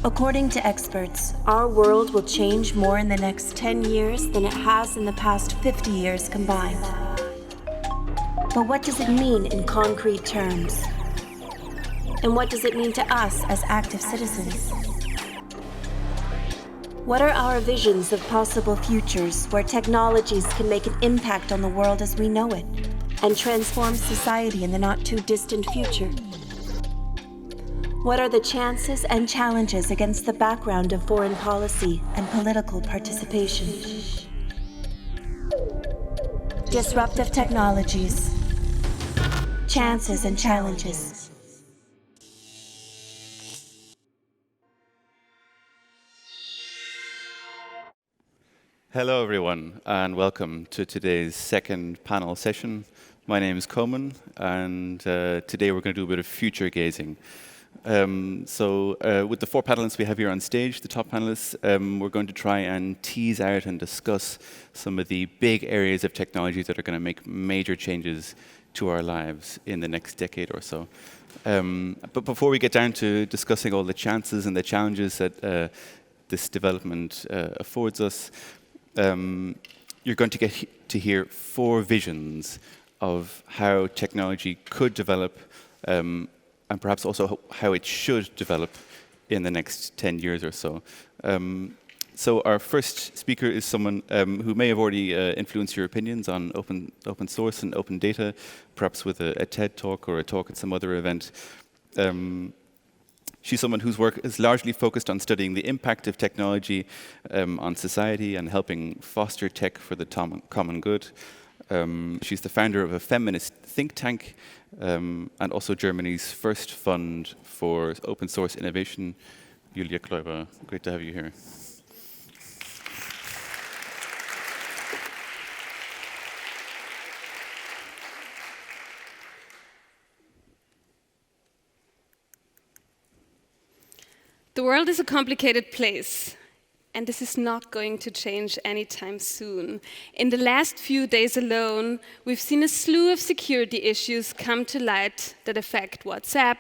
According to experts, our world will change more in the next 10 years than it has in the past 50 years combined. But what does it mean in concrete terms? And what does it mean to us as active citizens? What are our visions of possible futures where technologies can make an impact on the world as we know it and transform society in the not-too-distant future? What are the chances and challenges against the background of foreign policy and political participation? Disruptive technologies. Chances and challenges. Hello everyone, and welcome to today's second panel session. My name is Coman, and today we're going to do a bit of future gazing. With the four panelists we have here on stage, the top panelists, we're going to try and tease out and discuss some of the big areas of technology that are going to make major changes to our lives in the next decade or so. But before we get down to discussing all the chances and the challenges that this development affords us, you're going to get to hear four visions of how technology could develop and perhaps also how it should develop in the next 10 years or so. So our first speaker is someone who may have already influenced your opinions on open source and open data, perhaps with a TED talk or a talk at some other event. She's someone whose work is largely focused on studying the impact of technology on society and helping foster tech for the common good. She's the founder of a feminist think tank and also Germany's first fund for open source innovation. Julia Kloiber, great to have you here. The world is a complicated place, and this is not going to change anytime soon. In the last few days alone, we've seen a slew of security issues come to light that affect WhatsApp,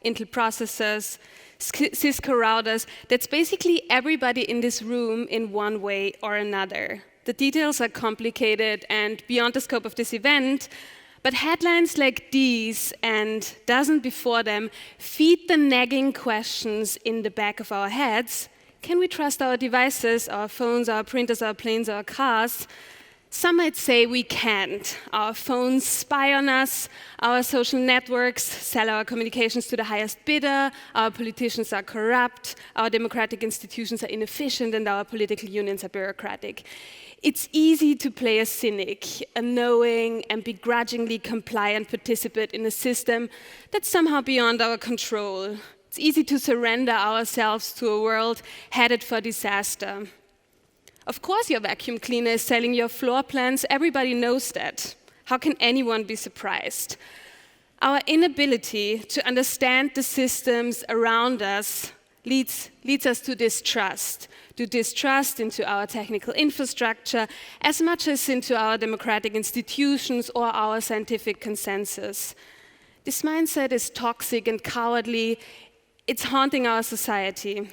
Intel processors, Cisco routers. That's basically everybody in this room in one way or another. The details are complicated and beyond the scope of this event, but headlines like these and dozens before them feed the nagging questions in the back of our heads. Can we trust our devices, our phones, our printers, our planes, our cars? Some might say we can't. Our phones spy on us, our social networks sell our communications to the highest bidder, our politicians are corrupt, our democratic institutions are inefficient, and our political unions are bureaucratic. It's easy to play a cynic, a knowing and begrudgingly compliant participant in a system that's somehow beyond our control. It's easy to surrender ourselves to a world headed for disaster. Of course your vacuum cleaner is selling your floor plans, everybody knows that. How can anyone be surprised? Our inability to understand the systems around us leads us to distrust into our technical infrastructure as much as into our democratic institutions or our scientific consensus. This mindset is toxic and cowardly. It's haunting our society.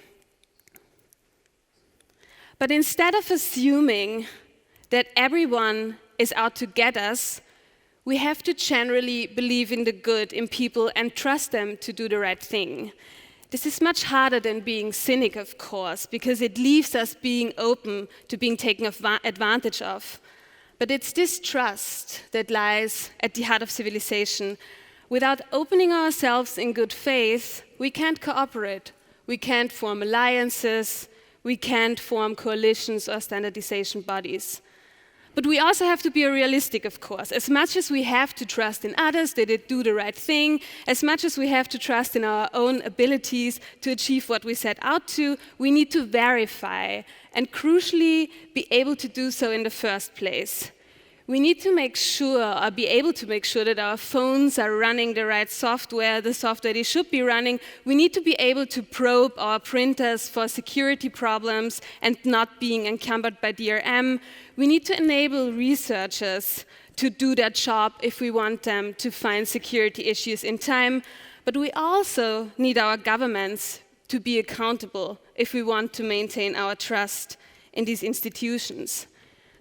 But instead of assuming that everyone is out to get us, we have to generally believe in the good in people and trust them to do the right thing. This is much harder than being cynic, of course, because it leaves us being open to being taken advantage of. But it's this trust that lies at the heart of civilization. Without opening ourselves in good faith, we can't cooperate. We can't form alliances. We can't form coalitions or standardization bodies. But we also have to be realistic, of course. As much as we have to trust in others that they do the right thing, as much as we have to trust in our own abilities to achieve what we set out to, we need to verify and crucially be able to do so in the first place. We need to make sure, or be able to make sure, that our phones are running the right software, the software they should be running. We need to be able to probe our printers for security problems and not being encumbered by DRM. We need to enable researchers to do their job if we want them to find security issues in time. But we also need our governments to be accountable if we want to maintain our trust in these institutions.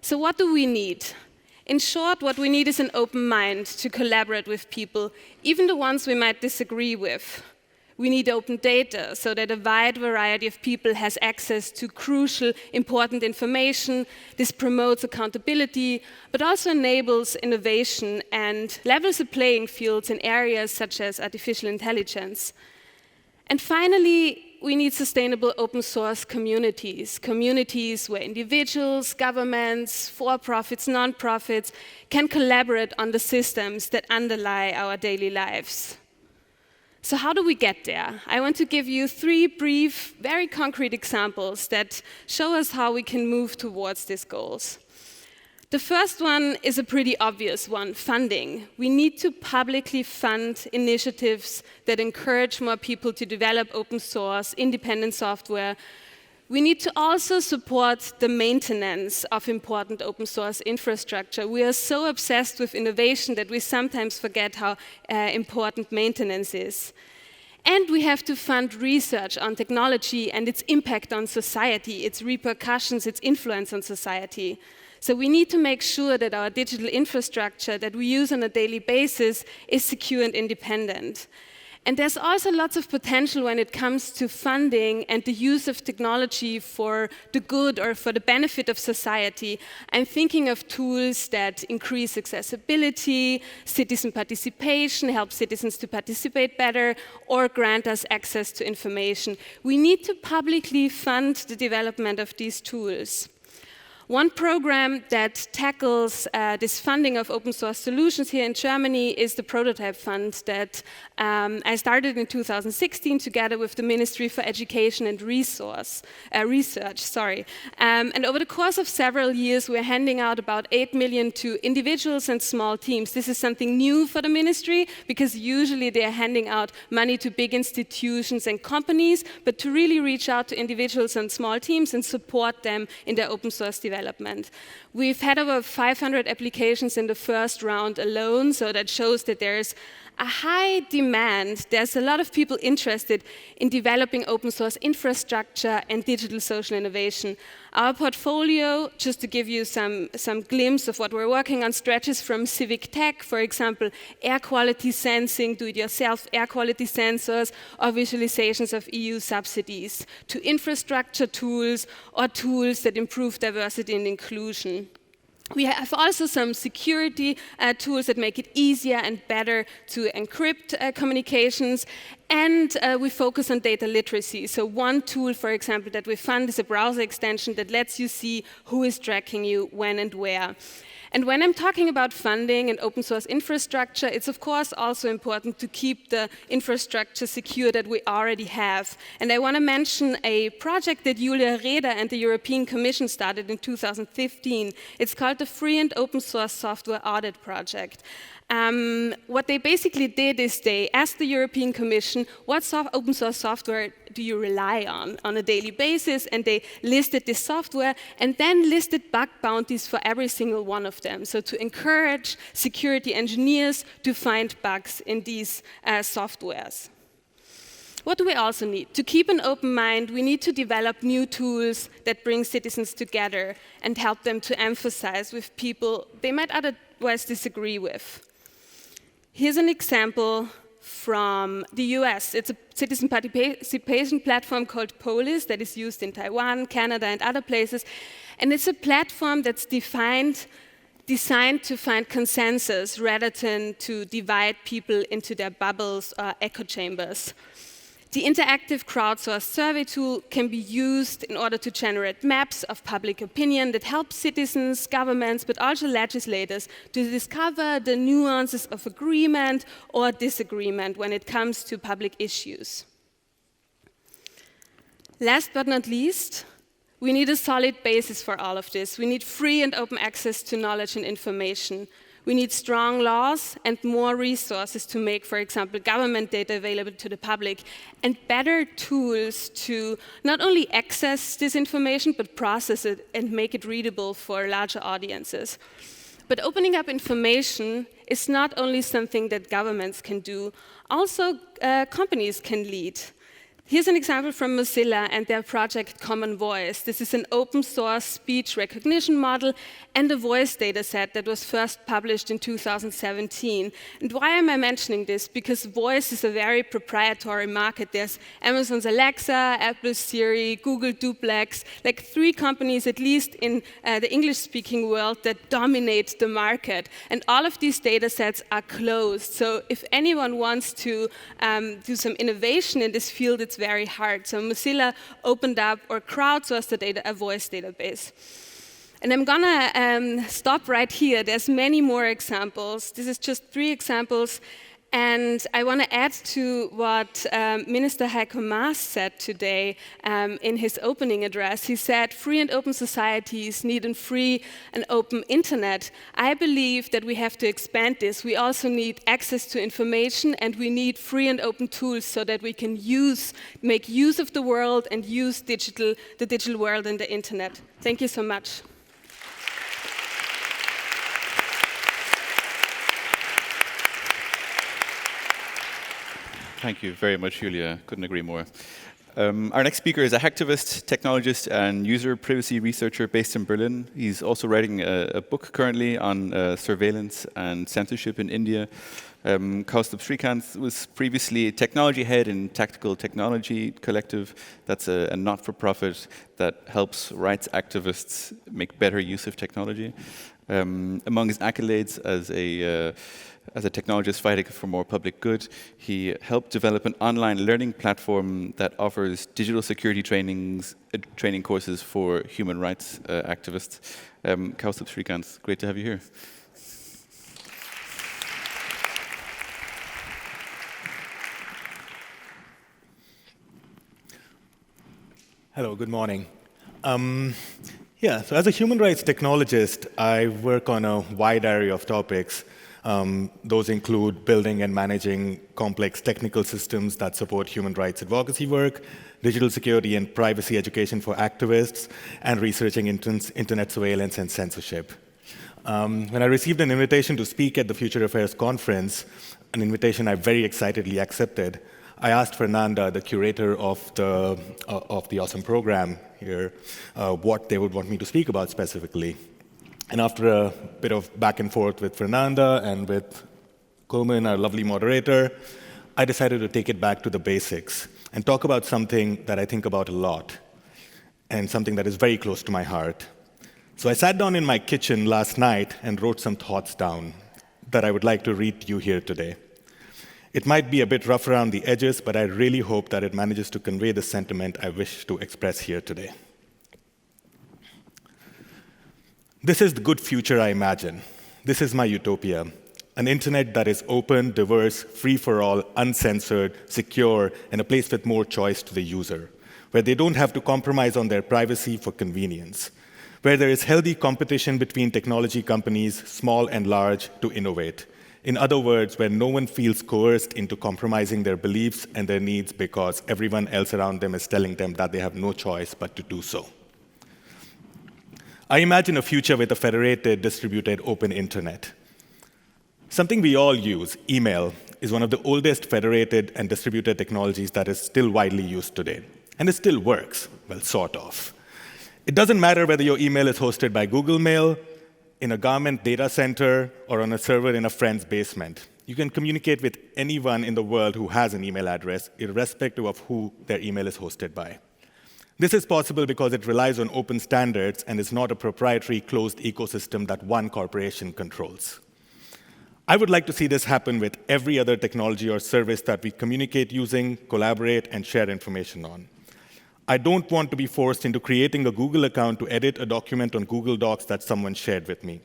So what do we need? In short, what we need is an open mind to collaborate with people, even the ones we might disagree with. We need open data so that a wide variety of people has access to crucial, important information. This promotes accountability, but also enables innovation and levels the playing fields in areas such as artificial intelligence. And finally, we need sustainable open source communities, communities where individuals, governments, for-profits, non-profits can collaborate on the systems that underlie our daily lives. So how do we get there? I want to give you 3 brief, very concrete examples that show us how we can move towards these goals. The first one is a pretty obvious one, funding. We need to publicly fund initiatives that encourage more people to develop open source, independent software. We need to also support the maintenance of important open source infrastructure. We are so obsessed with innovation that we sometimes forget how important maintenance is. And we have to fund research on technology and its impact on society, its repercussions, its influence on society. So we need to make sure that our digital infrastructure that we use on a daily basis is secure and independent. And there's also lots of potential when it comes to funding and the use of technology for the good or for the benefit of society. I'm thinking of tools that increase accessibility, citizen participation, help citizens to participate better, or grant us access to information. We need to publicly fund the development of these tools. One program that tackles this funding of open source solutions here in Germany is the Prototype Fund that I started in 2016 together with the Ministry for Education and Research. And over the course of several years, we're handing out about 8 million to individuals and small teams. This is something new for the ministry because usually they're handing out money to big institutions and companies, but to really reach out to individuals and small teams and support them in their open source development. We've had over 500 applications in the first round alone, so that shows that there's a high demand. There's a lot of people interested in developing open source infrastructure and digital social innovation. Our portfolio, just to give you some glimpse of what we're working on, stretches from civic tech, for example, air quality sensing, do-it-yourself air quality sensors, or visualizations of EU subsidies, to infrastructure tools or tools that improve diversity and inclusion. We have also some security tools that make it easier and better to encrypt communications, and we focus on data literacy. So one tool, for example, that we fund is a browser extension that lets you see who is tracking you, when and where. And when I'm talking about funding and open source infrastructure, it's of course also important to keep the infrastructure secure that we already have. And I want to mention a project that Julia Reda and the European Commission started in 2015. It's called the Free and Open Source Software Audit Project. What they basically did is they asked the European Commission, what open source software do you rely on a daily basis? And they listed this software and then listed bug bounties for every single one of them. So to encourage security engineers to find bugs in these softwares. What do we also need? To keep an open mind, we need to develop new tools that bring citizens together and help them to emphasize with people they might otherwise disagree with. Here's an example from the US. It's a citizen participation platform called Polis that is used in Taiwan, Canada, and other places. And it's a platform that's designed to find consensus rather than to divide people into their bubbles or echo chambers. The interactive crowdsourced survey tool can be used in order to generate maps of public opinion that help citizens, governments, but also legislators to discover the nuances of agreement or disagreement when it comes to public issues. Last but not least, we need a solid basis for all of this. We need free and open access to knowledge and information. We need strong laws and more resources to make, for example, government data available to the public, and better tools to not only access this information, but process it and make it readable for larger audiences. But opening up information is not only something that governments can do, also companies can lead. Here's an example from Mozilla and their project Common Voice. This is an open source speech recognition model and a voice data set that was first published in 2017. And why am I mentioning this? Because voice is a very proprietary market. There's Amazon's Alexa, Apple's Siri, Google Duplex, like 3 companies at least in the English-speaking world that dominate the market. And all of these data sets are closed. So if anyone wants to do some innovation in this field, it's very hard. So Mozilla opened up or crowdsourced a voice database. And I'm gonna stop right here. There's many more examples. This is just 3 examples. And I want to add to what Minister Heiko Maas said today in his opening address. He said, free and open societies need a free and open internet. I believe that we have to expand this. We also need access to information, and we need free and open tools so that we can make use of the world and use the digital world and the internet. Thank you so much. Thank you very much, Julia. Couldn't agree more. Our next speaker is a hacktivist, technologist, and user privacy researcher based in Berlin. He's also writing a book currently on surveillance and censorship in India. Kaustubh Srikanth was previously a technology head in Tactical Technology Collective. That's a not-for-profit that helps rights activists make better use of technology. Among his accolades as a technologist fighting for more public good, he helped develop an online learning platform that offers digital security training courses for human rights activists. Kaustubh Srikanth, great to have you here. Hello, good morning. So as a human rights technologist, I work on a wide array of topics. Those include building and managing complex technical systems that support human rights advocacy work, digital security and privacy education for activists, and researching internet surveillance and censorship. When I received an invitation to speak at the Future Affairs Conference, an invitation I very excitedly accepted, I asked Fernanda, the curator of the awesome program here, what they would want me to speak about specifically. And after a bit of back and forth with Fernanda and with Coleman, our lovely moderator, I decided to take it back to the basics and talk about something that I think about a lot and something that is very close to my heart. So I sat down in my kitchen last night and wrote some thoughts down that I would like to read to you here today. It might be a bit rough around the edges, but I really hope that it manages to convey the sentiment I wish to express here today. This is the good future I imagine. This is my utopia. An internet that is open, diverse, free for all, uncensored, secure, and a place with more choice to the user, where they don't have to compromise on their privacy for convenience, where there is healthy competition between technology companies, small and large, to innovate. In other words, where no one feels coerced into compromising their beliefs and their needs because everyone else around them is telling them that they have no choice but to do so. I imagine a future with a federated, distributed, open internet. Something we all use, email, is one of the oldest federated and distributed technologies that is still widely used today. And it still works, well, sort of. It doesn't matter whether your email is hosted by Google Mail, in a government data center, or on a server in a friend's basement. You can communicate with anyone in the world who has an email address, irrespective of who their email is hosted by. This is possible because it relies on open standards and is not a proprietary closed ecosystem that one corporation controls. I would like to see this happen with every other technology or service that we communicate using, collaborate, and share information on. I don't want to be forced into creating a Google account to edit a document on Google Docs that someone shared with me.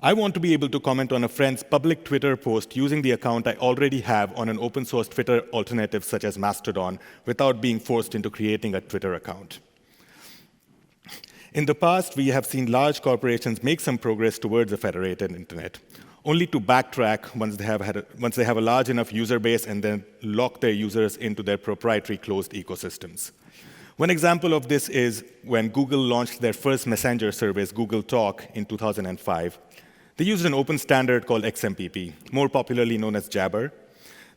I want to be able to comment on a friend's public Twitter post using the account I already have on an open source Twitter alternative such as Mastodon without being forced into creating a Twitter account. In the past, we have seen large corporations make some progress towards a federated internet, only to backtrack once they have a large enough user base and then lock their users into their proprietary closed ecosystems. One example of this is when Google launched their first messenger service, Google Talk, in 2005. They used an open standard called XMPP, more popularly known as Jabber.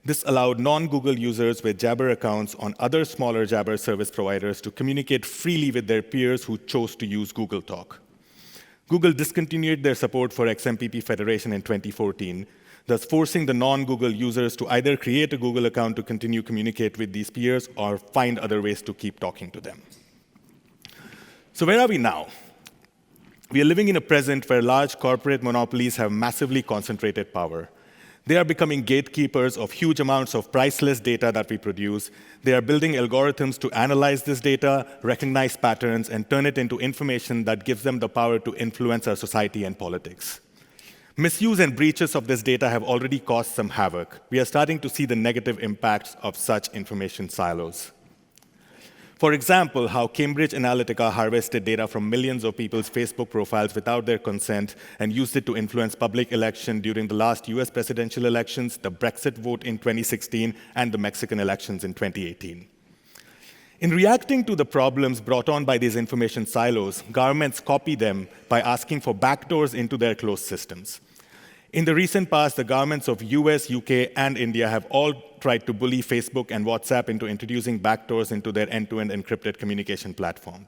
This allowed non-Google users with Jabber accounts on other smaller Jabber service providers to communicate freely with their peers who chose to use Google Talk. Google discontinued their support for XMPP federation in 2014, thus forcing the non-Google users to either create a Google account to continue communicate with these peers or find other ways to keep talking to them. So where are we now? We are living in a present where large corporate monopolies have massively concentrated power. They are becoming gatekeepers of huge amounts of priceless data that we produce. They are building algorithms to analyze this data, recognize patterns, and turn it into information that gives them the power to influence our society and politics. Misuse and breaches of this data have already caused some havoc. We are starting to see the negative impacts of such information silos. For example, how Cambridge Analytica harvested data from millions of people's Facebook profiles without their consent and used it to influence public election during the last US presidential elections, the Brexit vote in 2016, and the Mexican elections in 2018. In reacting to the problems brought on by these information silos, governments copy them by asking for backdoors into their closed systems. In the recent past, the governments of US, UK, and India have all tried to bully Facebook and WhatsApp into introducing backdoors into their end-to-end encrypted communication platform.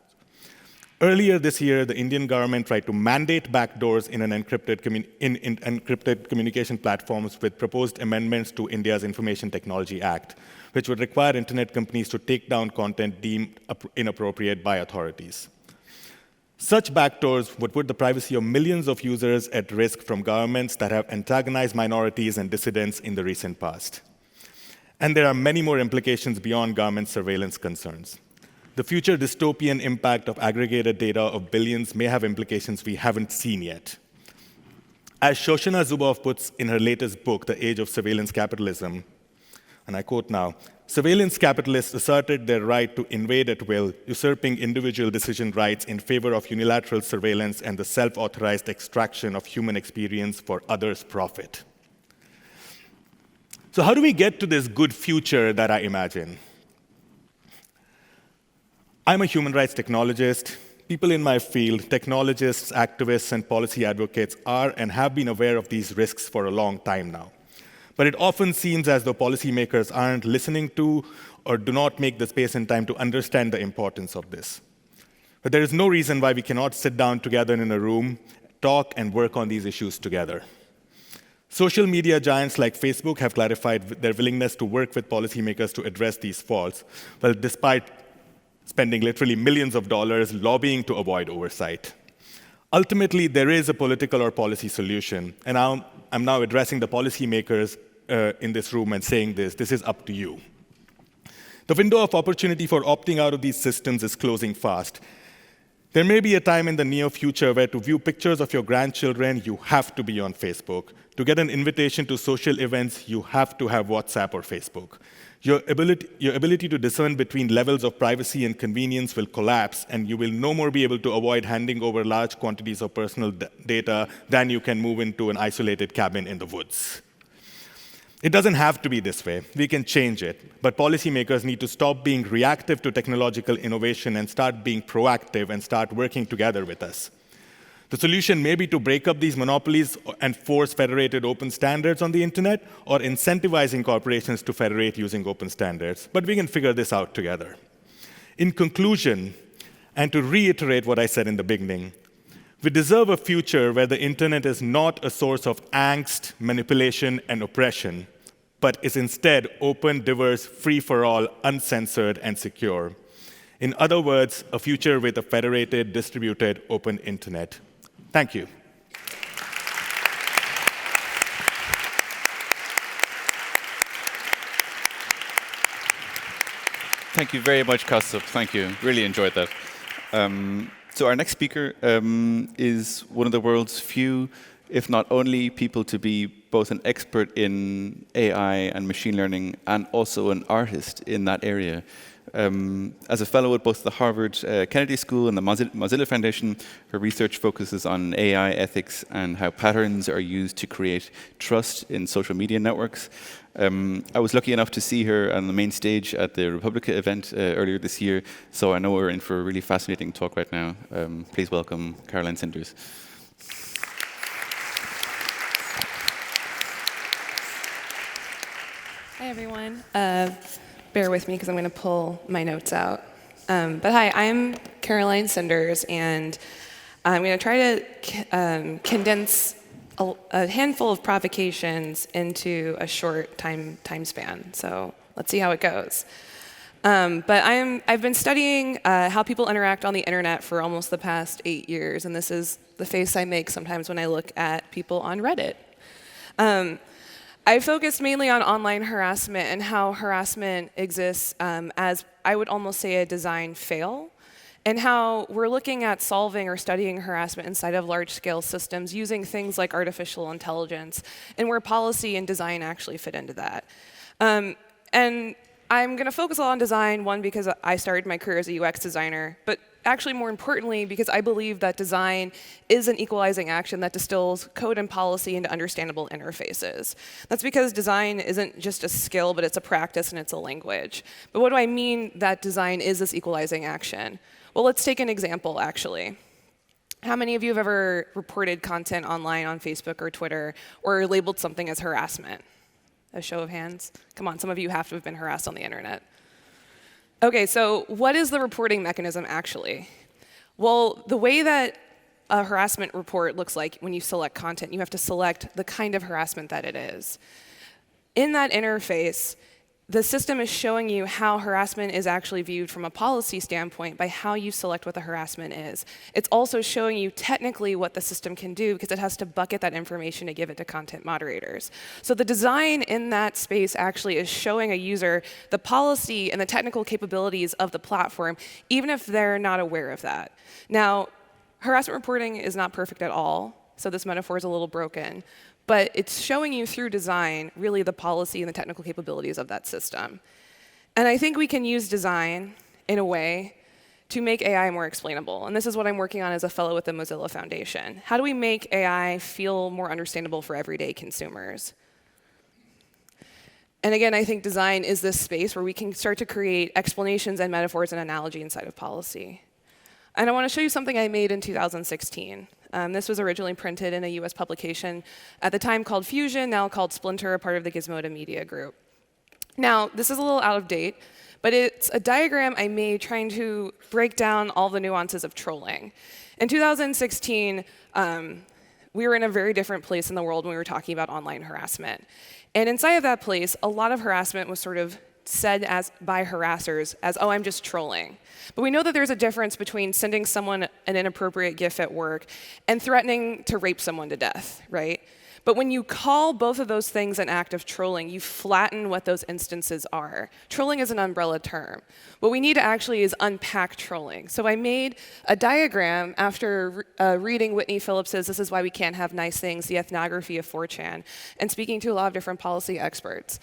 Earlier this year, the Indian government tried to mandate backdoors in encrypted communication platforms with proposed amendments to India's Information Technology Act, which would require internet companies to take down content deemed inappropriate by authorities. Such backdoors would put the privacy of millions of users at risk from governments that have antagonized minorities and dissidents in the recent past. And there are many more implications beyond government surveillance concerns. The future dystopian impact of aggregated data of billions may have implications we haven't seen yet. As Shoshana Zuboff puts in her latest book, The Age of Surveillance Capitalism, and I quote now, "Surveillance capitalists asserted their right to invade at will, usurping individual decision rights in favor of unilateral surveillance and the self-authorized extraction of human experience for others' profit." So how do we get to this good future that I imagine? I'm a human rights technologist. People in my field, technologists, activists, and policy advocates are and have been aware of these risks for a long time now. But it often seems as though policymakers aren't listening to or do not make the space and time to understand the importance of this. But there is no reason why we cannot sit down together in a room, talk, and work on these issues together. Social media giants like Facebook have clarified their willingness to work with policymakers to address these faults, well, despite spending literally millions of dollars lobbying to avoid oversight. Ultimately, there is a political or policy solution, and I'm now addressing the policymakers in this room and saying this is up to you. The window of opportunity for opting out of these systems is closing fast. There may be a time in the near future where to view pictures of your grandchildren, you have to be on Facebook. To get an invitation to social events, you have to have WhatsApp or Facebook. Your ability to discern between levels of privacy and convenience will collapse, and you will no more be able to avoid handing over large quantities of personal data than you can move into an isolated cabin in the woods. It doesn't have to be this way. We can change it. But policymakers need to stop being reactive to technological innovation and start being proactive and start working together with us. The solution may be to break up these monopolies and force federated open standards on the internet, or incentivizing corporations to federate using open standards. But we can figure this out together. In conclusion, and to reiterate what I said in the beginning, we deserve a future where the internet is not a source of angst, manipulation, and oppression, but is instead open, diverse, free for all, uncensored, and secure. In other words, a future with a federated, distributed, open internet. Thank you. Thank you very much, Kaustubh. Thank you. Really enjoyed that. So our next speaker is one of the world's few, if not only, people to be both an expert in AI and machine learning and also an artist in that area. As a fellow at both the Harvard Kennedy School and the Mozilla Foundation, her research focuses on AI ethics and how patterns are used to create trust in social media networks. I was lucky enough to see her on the main stage at the Republica event earlier this year, so I know we're in for a really fascinating talk right now. Please welcome Caroline Cinders. Hi, everyone. Bear with me because I'm going to pull my notes out. But hi, I'm Caroline Cinders, and I'm going to try to condense a handful of provocations into a short time span. So let's see how it goes. But I've been studying how people interact on the internet for almost the past 8 years, and this is the face I make sometimes when I look at people on Reddit. I focused mainly on online harassment and how harassment exists as, I would almost say, a design fail, and how we're looking at solving or studying harassment inside of large-scale systems using things like artificial intelligence, and where policy and design actually fit into that. And I'm going to focus a lot on design, one, because I started my career as a UX designer, but actually more importantly, because I believe that design is an equalizing action that distills code and policy into understandable interfaces. That's because design isn't just a skill, but it's a practice and it's a language. But what do I mean that design is this equalizing action? Well, let's take an example, actually. How many of you have ever reported content online on Facebook or Twitter or labeled something as harassment? A show of hands? Come on, some of you have to have been harassed on the internet. OK, so what is the reporting mechanism actually? Well, the way that a harassment report looks like when you select content, you have to select the kind of harassment that it is. In that interface, the system is showing you how harassment is actually viewed from a policy standpoint by how you select what the harassment is. It's also showing you technically what the system can do because it has to bucket that information to give it to content moderators. So the design in that space actually is showing a user the policy and the technical capabilities of the platform, even if they're not aware of that. Now, harassment reporting is not perfect at all, so this metaphor is a little broken. But it's showing you through design really the policy and the technical capabilities of that system. And I think we can use design in a way to make AI more explainable. And this is what I'm working on as a fellow with the Mozilla Foundation. How do we make AI feel more understandable for everyday consumers? And again, I think design is this space where we can start to create explanations and metaphors and analogy inside of policy. And I want to show you something I made in 2016. This was originally printed in a US publication at the time called Fusion, now called Splinter, a part of the Gizmodo Media Group. Now, this is a little out of date, but it's a diagram I made trying to break down all the nuances of trolling. In 2016, we were in a very different place in the world when we were talking about online harassment. And inside of that place, a lot of harassment was sort of said as by harassers as, oh, I'm just trolling. But we know that there's a difference between sending someone an inappropriate GIF at work and threatening to rape someone to death, right? But when you call both of those things an act of trolling, you flatten what those instances are. Trolling is an umbrella term. What we need to actually is unpack trolling. So I made a diagram after reading Whitney Phillips's This Is Why We Can't Have Nice Things, The Ethnography of 4chan, and speaking to a lot of different policy experts,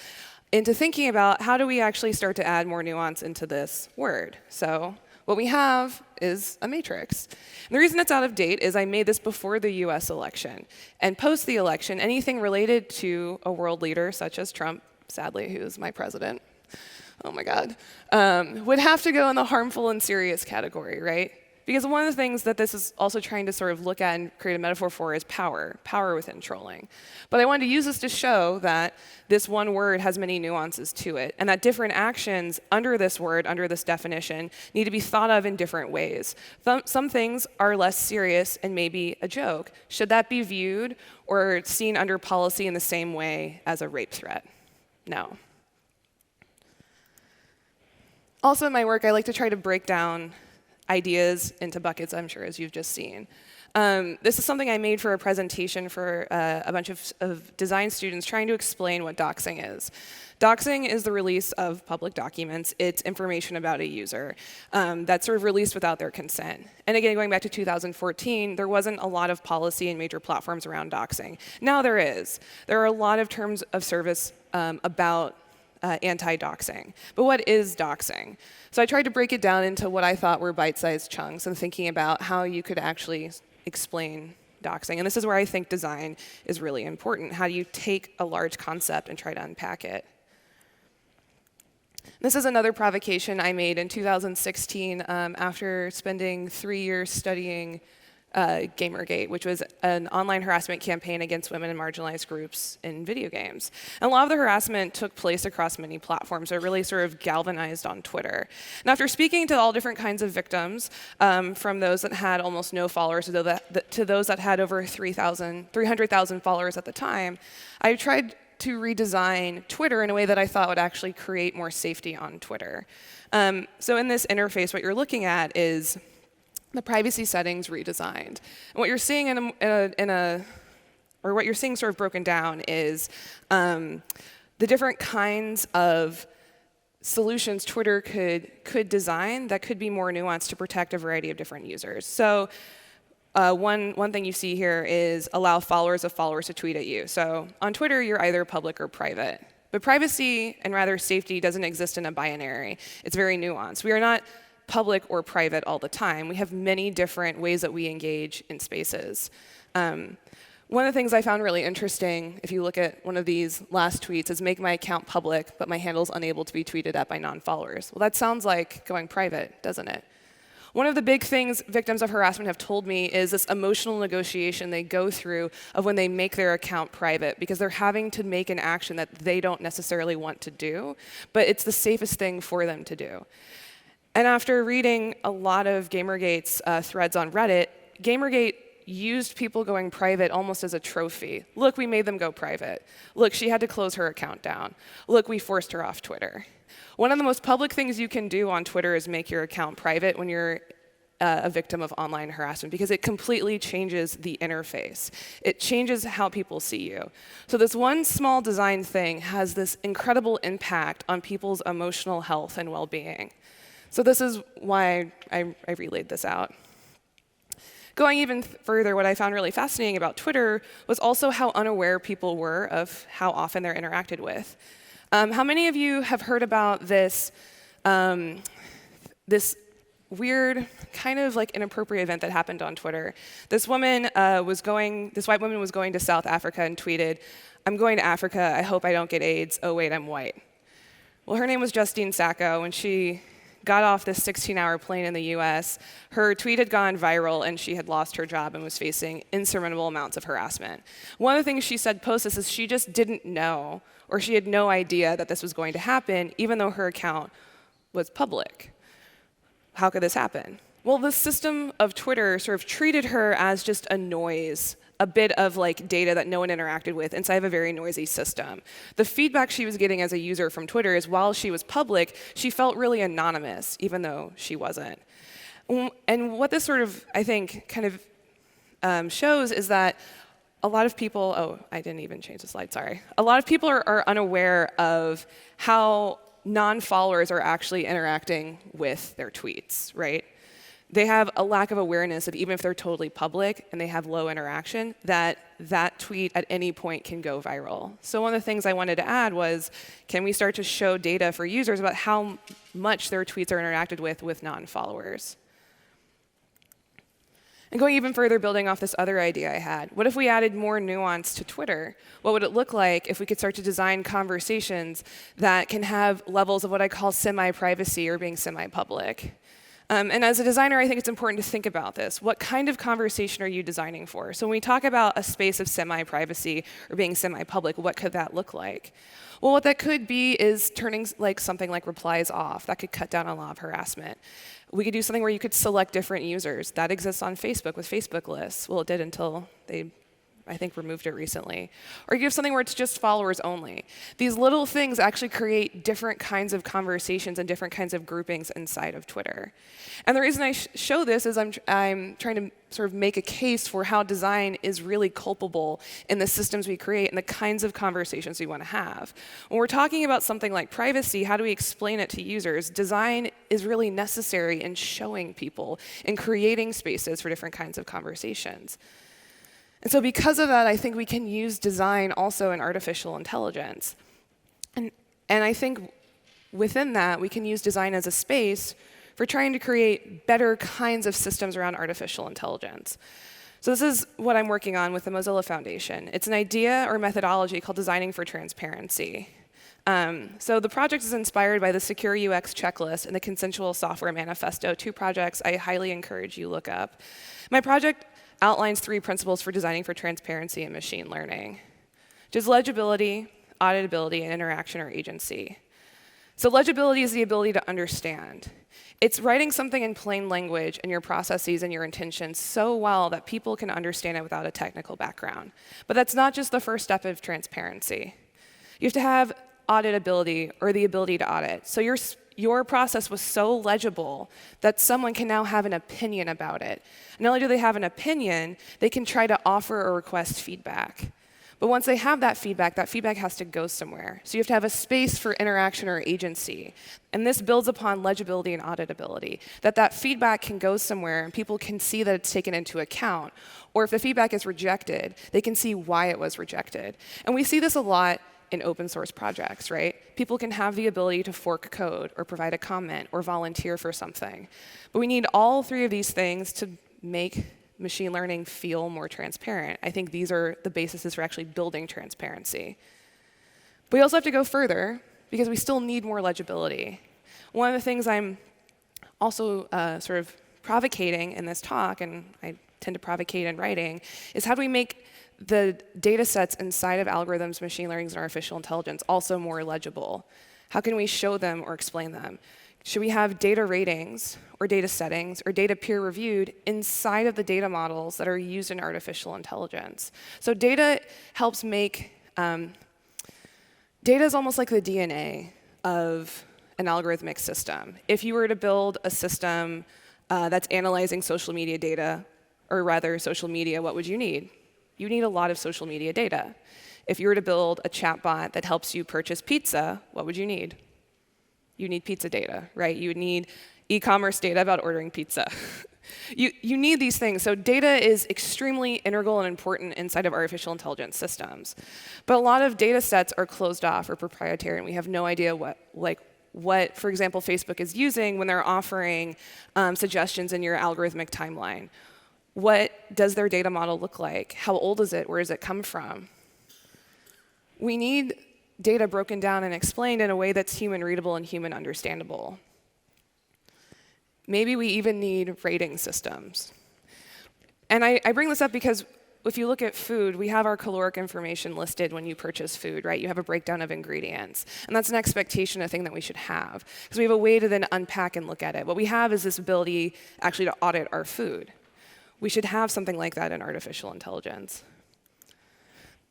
into thinking about how do we actually start to add more nuance into this word. So what we have is a matrix. And the reason it's out of date is I made this before the US election. And post the election, anything related to a world leader, such as Trump, sadly, who is my president, oh my God, would have to go in the harmful and serious category, right? Because one of the things that this is also trying to sort of look at and create a metaphor for is power within trolling. But I wanted to use this to show that this one word has many nuances to it, and that different actions under this word, under this definition, need to be thought of in different ways. Some things are less serious and maybe a joke. Should that be viewed or seen under policy in the same way as a rape threat? No. Also in my work, I like to try to break down ideas into buckets, I'm sure, as you've just seen. This is something I made for a presentation for a bunch of design students trying to explain what doxing is. Doxing is the release of public documents. It's information about a user that's sort of released without their consent. And again, going back to 2014, there wasn't a lot of policy in major platforms around doxing. Now there is. There are a lot of terms of service about anti-doxing. But what is doxing? So I tried to break it down into what I thought were bite-sized chunks and thinking about how you could actually explain doxing. And this is where I think design is really important. How do you take a large concept and try to unpack it? This is another provocation I made in 2016 after spending 3 years studying Gamergate, which was an online harassment campaign against women and marginalized groups in video games. And a lot of the harassment took place across many platforms. So it really sort of galvanized on Twitter. And after speaking to all different kinds of victims, from those that had almost no followers to those that had over 300,000 followers at the time, I tried to redesign Twitter in a way that I thought would actually create more safety on Twitter. So in this interface, what you're looking at is the privacy settings redesigned. And what you're seeing or what you're seeing sort of broken down is the different kinds of solutions Twitter could design that could be more nuanced to protect a variety of different users. So one thing you see here is allow followers of followers to tweet at you. So on Twitter, you're either public or private. But privacy, and rather safety, doesn't exist in a binary. It's very nuanced. We are not public or private all the time. We have many different ways that we engage in spaces. One of the things I found really interesting, if you look at one of these last tweets, is make my account public, but my handle's unable to be tweeted at by non-followers. Well, that sounds like going private, doesn't it? One of the big things victims of harassment have told me is this emotional negotiation they go through of when they make their account private, because they're having to make an action that they don't necessarily want to do, but it's the safest thing for them to do. And after reading a lot of Gamergate's threads on Reddit, Gamergate used people going private almost as a trophy. Look, we made them go private. Look, she had to close her account down. Look, we forced her off Twitter. One of the most public things you can do on Twitter is make your account private when you're a victim of online harassment, because it completely changes the interface. It changes how people see you. So this one small design thing has this incredible impact on people's emotional health and well-being. So this is why I relayed this out. Going even further, what I found really fascinating about Twitter was also how unaware people were of how often they're interacted with. How many of you have heard about this, this weird, kind of like inappropriate event that happened on Twitter? This white woman was going to South Africa and tweeted, "I'm going to Africa, I hope I don't get AIDS, oh wait, I'm white." Well, her name was Justine Sacco, and she got off this 16-hour plane in the US. Her tweet had gone viral, and she had lost her job and was facing insurmountable amounts of harassment. One of the things she said post this is she just didn't know, or she had no idea that this was going to happen, even though her account was public. How could this happen? Well, the system of Twitter sort of treated her as just a noise, a bit of like data that no one interacted with inside of a very noisy system. The feedback she was getting as a user from Twitter is while she was public, she felt really anonymous, even though she wasn't. And what this sort of, I think, kind of shows is that a lot of people, I didn't even change the slide, sorry. A lot of people are unaware of how non-followers are actually interacting with their tweets, right? They have a lack of awareness of, even if they're totally public and they have low interaction, that tweet at any point can go viral. So one of the things I wanted to add was, can we start to show data for users about how much their tweets are interacted with non-followers? And going even further, building off this other idea I had, what if we added more nuance to Twitter? What would it look like if we could start to design conversations that can have levels of what I call semi-privacy or being semi-public? And as a designer, I think it's important to think about this. What kind of conversation are you designing for? So when we talk about a space of semi-privacy or being semi-public, what could that look like? Well, what that could be is turning something like replies off. That could cut down on a lot of harassment. We could do something where you could select different users. That exists on Facebook with Facebook lists. Well, it did until they, I think, removed it recently. Or you have something where it's just followers only. These little things actually create different kinds of conversations and different kinds of groupings inside of Twitter. And the reason I show this is I'm trying to sort of make a case for how design is really culpable in the systems we create and the kinds of conversations we want to have. When we're talking about something like privacy, how do we explain it to users? Design is really necessary in showing people and creating spaces for different kinds of conversations. And so because of that, I think we can use design also in artificial intelligence. And I think within that, we can use design as a space for trying to create better kinds of systems around artificial intelligence. So this is what I'm working on with the Mozilla Foundation. It's an idea or methodology called designing for transparency. So the project is inspired by the Secure UX Checklist and the Consensual Software Manifesto, 2 projects I highly encourage you look up. My project outlines 3 principles for designing for transparency in machine learning, which is legibility, auditability, and interaction or agency. So legibility is the ability to understand. It's writing something in plain language and your processes and your intentions so well that people can understand it without a technical background. But that's not just the first step of transparency. You have to have auditability, or the ability to audit. So your process was so legible that someone can now have an opinion about it. Not only do they have an opinion, they can try to offer or request feedback. But once they have that feedback has to go somewhere. So you have to have a space for interaction or agency. And this builds upon legibility and auditability, that feedback can go somewhere and people can see that it's taken into account. Or if the feedback is rejected, they can see why it was rejected. And we see this a lot in open source projects, right? People can have the ability to fork code or provide a comment or volunteer for something. But we need all 3 of these things to make machine learning feel more transparent. I think these are the bases for actually building transparency. But we also have to go further because we still need more legibility. One of the things I'm also sort of provocating in this talk, and I tend to provocate in writing, is how do we make the data sets inside of algorithms, machine learning, and artificial intelligence also more legible? How can we show them or explain them? Should we have data ratings or data settings or data peer-reviewed inside of the data models that are used in artificial intelligence? So data helps make, data is almost like the DNA of an algorithmic system. If you were to build a system that's analyzing social media data, or rather social media, what would you need? You need a lot of social media data. If you were to build a chatbot that helps you purchase pizza, what would you need? You need pizza data, right? You would need e-commerce data about ordering pizza. You need these things. So data is extremely integral and important inside of artificial intelligence systems. But a lot of data sets are closed off or proprietary, and we have no idea what, for example, Facebook is using when they're offering suggestions in your algorithmic timeline. What does their data model look like? How old is it? Where does it come from? We need data broken down and explained in a way that's human readable and human understandable. Maybe we even need rating systems. And I bring this up because if you look at food, we have our caloric information listed when you purchase food, right? You have a breakdown of ingredients. And that's an expectation, a thing that we should have. Because we have a way to then unpack and look at it. What we have is this ability actually to audit our food. We should have something like that in artificial intelligence.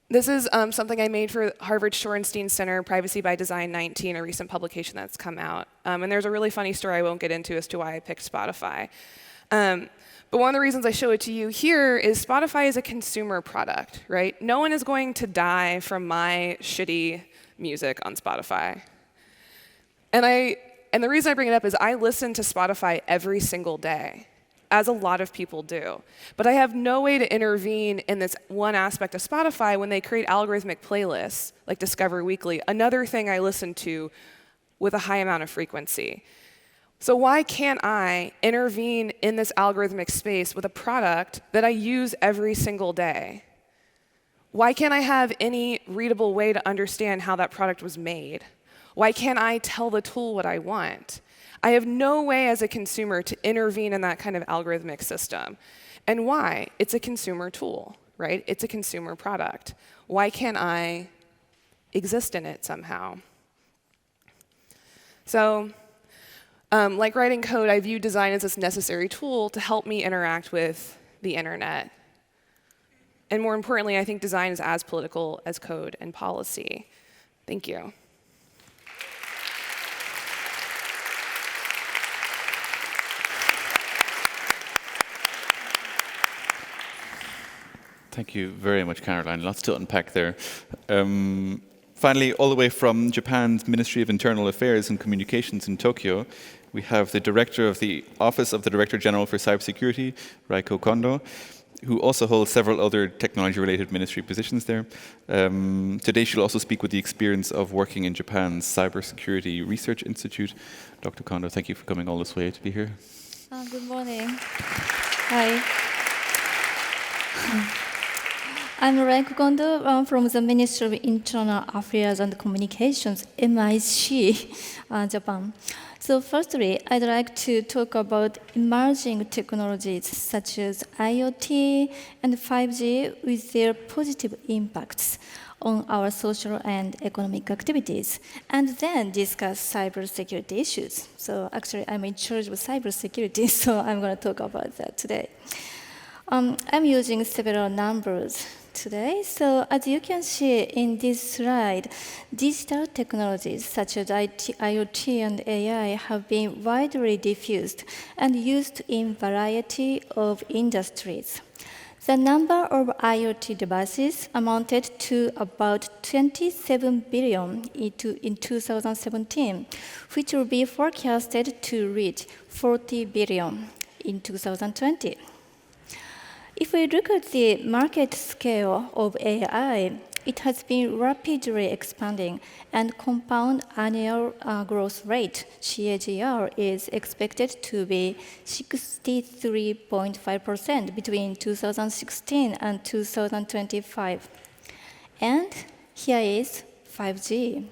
This is something I made for Harvard Shorenstein Center, Privacy by Design 19, a recent publication that's come out. And there's a really funny story I won't get into as to why I picked Spotify. But one of the reasons I show it to you here is Spotify is a consumer product, right? No one is going to die from my shitty music on Spotify. And the reason I bring it up is I listen to Spotify every single day, as a lot of people do. But I have no way to intervene in this one aspect of Spotify when they create algorithmic playlists, like Discover Weekly, another thing I listen to with a high amount of frequency. So why can't I intervene in this algorithmic space with a product that I use every single day? Why can't I have any readable way to understand how that product was made? Why can't I tell the tool what I want? I have no way as a consumer to intervene in that kind of algorithmic system. And why? It's a consumer tool, right? It's a consumer product. Why can't I exist in it somehow? So, like writing code, I view design as this necessary tool to help me interact with the internet. And more importantly, I think design is as political as code and policy. Thank you. Thank you very much, Caroline. Lots to unpack there. Finally, all the way from Japan's Ministry of Internal Affairs and Communications in Tokyo, we have the director of the Office of the Director General for Cybersecurity, Raiko Kondo, who also holds several other technology-related ministry positions there. Today, she'll also speak with the experience of working in Japan's Cybersecurity Research Institute. Dr. Kondo, thank you for coming all this way to be here. Good morning. Hi. I'm Renko Kondo from the Ministry of Internal Affairs and Communications, MIC, Japan. So firstly, I'd like to talk about emerging technologies such as IoT and 5G with their positive impacts on our social and economic activities, and then discuss cybersecurity issues. So actually, I'm in charge of cybersecurity, so I'm going to talk about that today. I'm using several numbers today. So as you can see in this slide, digital technologies such as IoT and AI have been widely diffused and used in a variety of industries. The number of IoT devices amounted to about 27 billion in 2017, which will be forecasted to reach 40 billion in 2020. If we look at the market scale of AI, it has been rapidly expanding, and compound annual growth rate, CAGR, is expected to be 63.5% between 2016 and 2025. And here is 5G,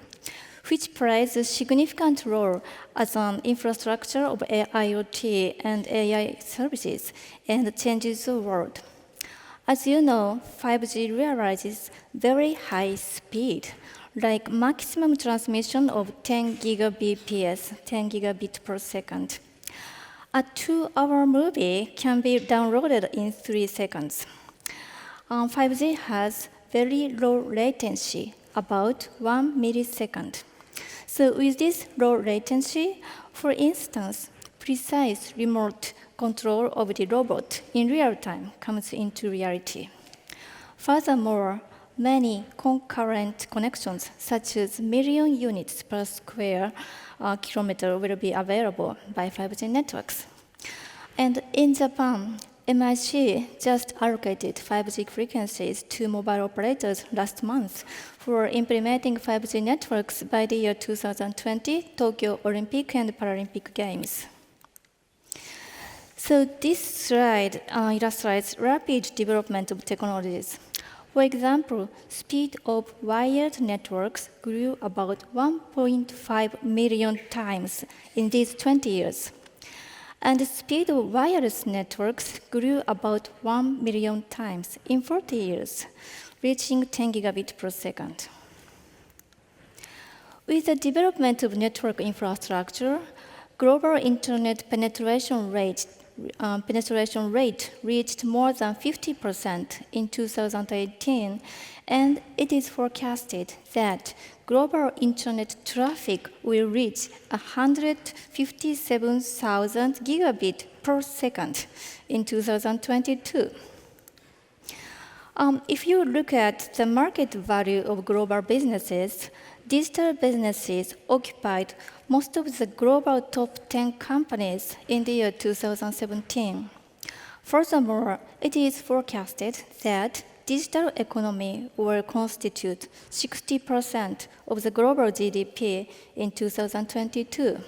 which plays a significant role as an infrastructure of IoT and AI services and changes the world. As you know, 5G realizes very high speed, like maximum transmission of 10 gigabps, 10 gigabit per second. A 2-hour movie can be downloaded in 3 seconds. 5G has very low latency, about 1 millisecond. So with this low latency, for instance, precise remote control of the robot in real time comes into reality. Furthermore, many concurrent connections, such as million units per square kilometer, will be available by 5G networks. And in Japan, MIC just allocated 5G frequencies to mobile operators last month for implementing 5G networks by the year 2020 Tokyo Olympic and Paralympic Games. So this slide illustrates rapid development of technologies. For example, speed of wired networks grew about 1.5 million times in these 20 years. And the speed of wireless networks grew about 1 million times in 40 years, reaching 10 gigabit per second. With the development of network infrastructure, global internet penetration rate reached more than 50% in 2018, and it is forecasted that global internet traffic will reach 157,000 gigabit per second in 2022. If you look at the market value of global businesses, digital businesses occupied most of the global top 10 companies in the year 2017. Furthermore, it is forecasted that digital economy will constitute 60% of the global GDP in 2022.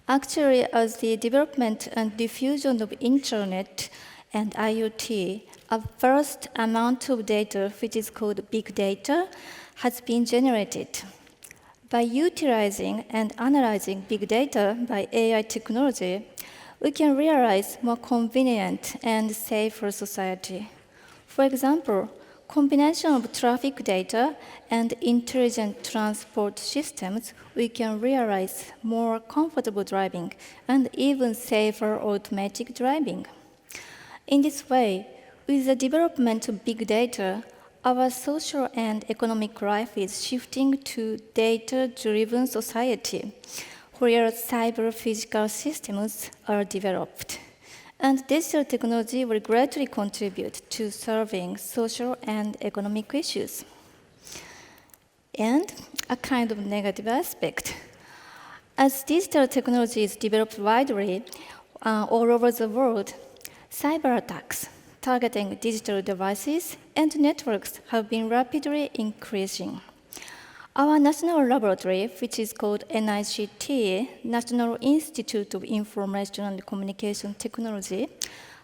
Actually, as the development and diffusion of internet and IoT, a vast amount of data, which is called big data, has been generated. By utilizing and analyzing big data by AI technology, we can realize more convenient and safer society. For example, combination of traffic data and intelligent transport systems, we can realize more comfortable driving and even safer automatic driving. In this way, with the development of big data, our social and economic life is shifting to data-driven society, where cyber-physical systems are developed. And digital technology will greatly contribute to solving social and economic issues. And a kind of negative aspect. As digital technology is developed widely all over the world, cyber attacks targeting digital devices and networks have been rapidly increasing. Our national laboratory, which is called NICT, National Institute of Information and Communication Technology,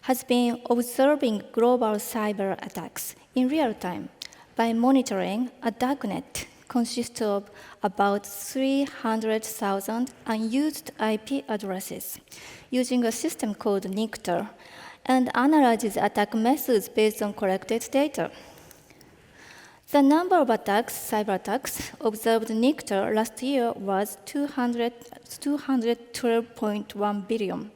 has been observing global cyber attacks in real time by monitoring a darknet consists of about 300,000 unused IP addresses using a system called NICTR and analyzes attack methods based on collected data. The number of attacks, cyber attacks, observed in NICTR last year was 212.1 billion,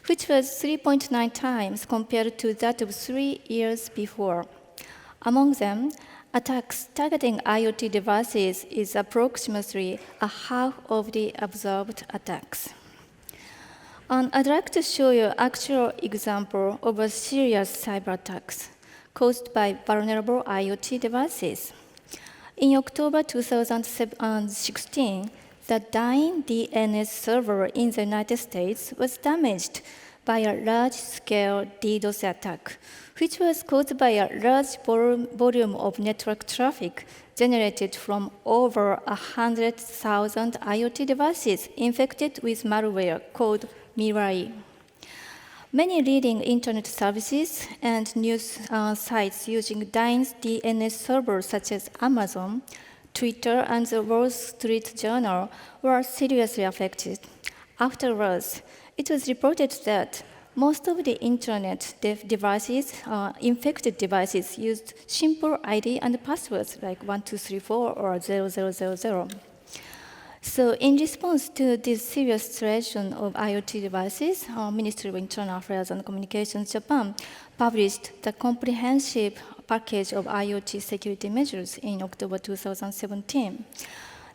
which was 3.9 times compared to that of 3 years before. Among them, attacks targeting IoT devices is approximately a half of the observed attacks. I'd like to show you an actual example of a serious cyber attacks caused by vulnerable IoT devices. In October 2016, the Dyn DNS server in the United States was damaged by a large-scale DDoS attack, which was caused by a large volume of network traffic generated from over 100,000 IoT devices infected with malware called Mirai. Many leading internet services and news sites using Dyn's DNS servers, such as Amazon, Twitter, and the Wall Street Journal, were seriously affected. Afterwards, it was reported that most of the internet devices, infected devices, used simple ID and passwords like 1234 or 0000. So in response to this serious situation of IoT devices, Ministry of Internal Affairs and Communications Japan published the comprehensive package of IoT security measures in October 2017.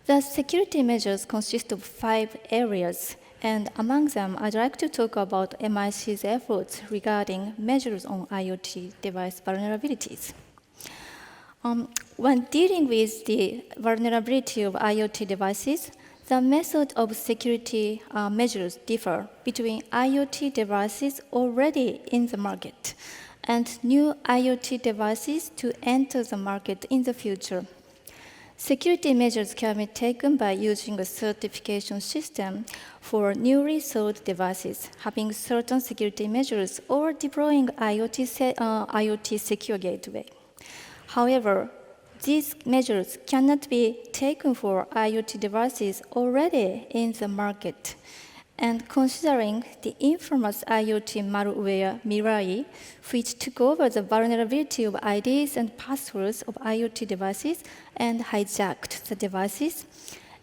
The security measures consist of 5 areas, and among them, I'd like to talk about MIC's efforts regarding measures on IoT device vulnerabilities. When dealing with the vulnerability of IoT devices, the method of security measures differ between IoT devices already in the market and new IoT devices to enter the market in the future. Security measures can be taken by using a certification system for newly sold devices, having certain security measures, or deploying IoT secure gateway. However, these measures cannot be taken for IoT devices already in the market. And considering the infamous IoT malware Mirai, which took over the vulnerability of IDs and passwords of IoT devices and hijacked the devices,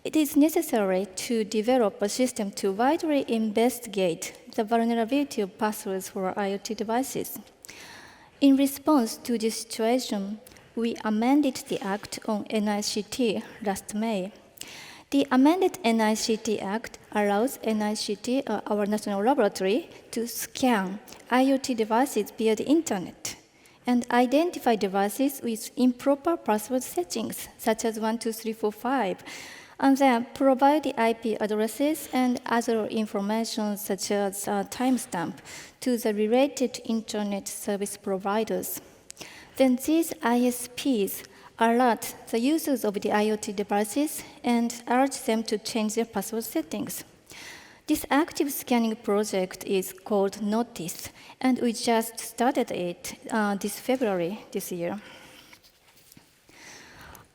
it is necessary to develop a system to widely investigate the vulnerability of passwords for IoT devices. In response to this situation, we amended the Act on NICT last May. The amended NICT Act allows NICT, our national laboratory, to scan IoT devices via the internet and identify devices with improper password settings, such as 12345, and then provide the IP addresses and other information, such as timestamp, to the related internet service providers. Then these ISPs alert the users of the IoT devices and urge them to change their password settings. This active scanning project is called Notice, and we just started it this February this year.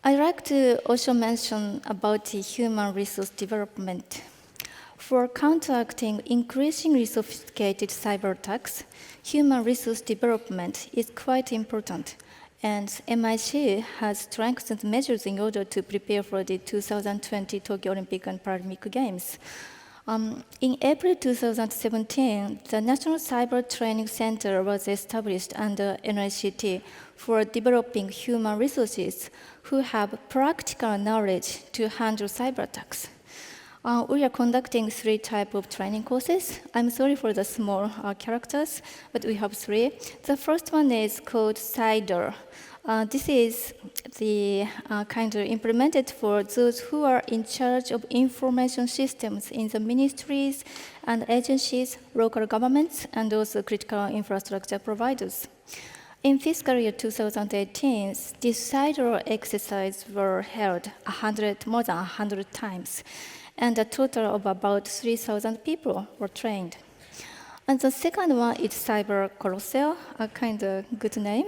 I'd like to also mention about the human resource development. For counteracting increasingly sophisticated cyber attacks, human resource development is quite important, and MIC has strengthened measures in order to prepare for the 2020 Tokyo Olympic and Paralympic Games. In April 2017, the National Cyber Training Center was established under NICT for developing human resources who have practical knowledge to handle cyber attacks. We are conducting 3 types of training courses. I'm sorry for the small characters, but we have 3. The first one is called Cinders. This is the kind of implemented for those who are in charge of information systems in the ministries and agencies, local governments, and also critical infrastructure providers. In fiscal year 2018, these cyber exercises were held more than 100 times, and a total of about 3,000 people were trained. And the second one is Cyber Colossal, a kind of good name,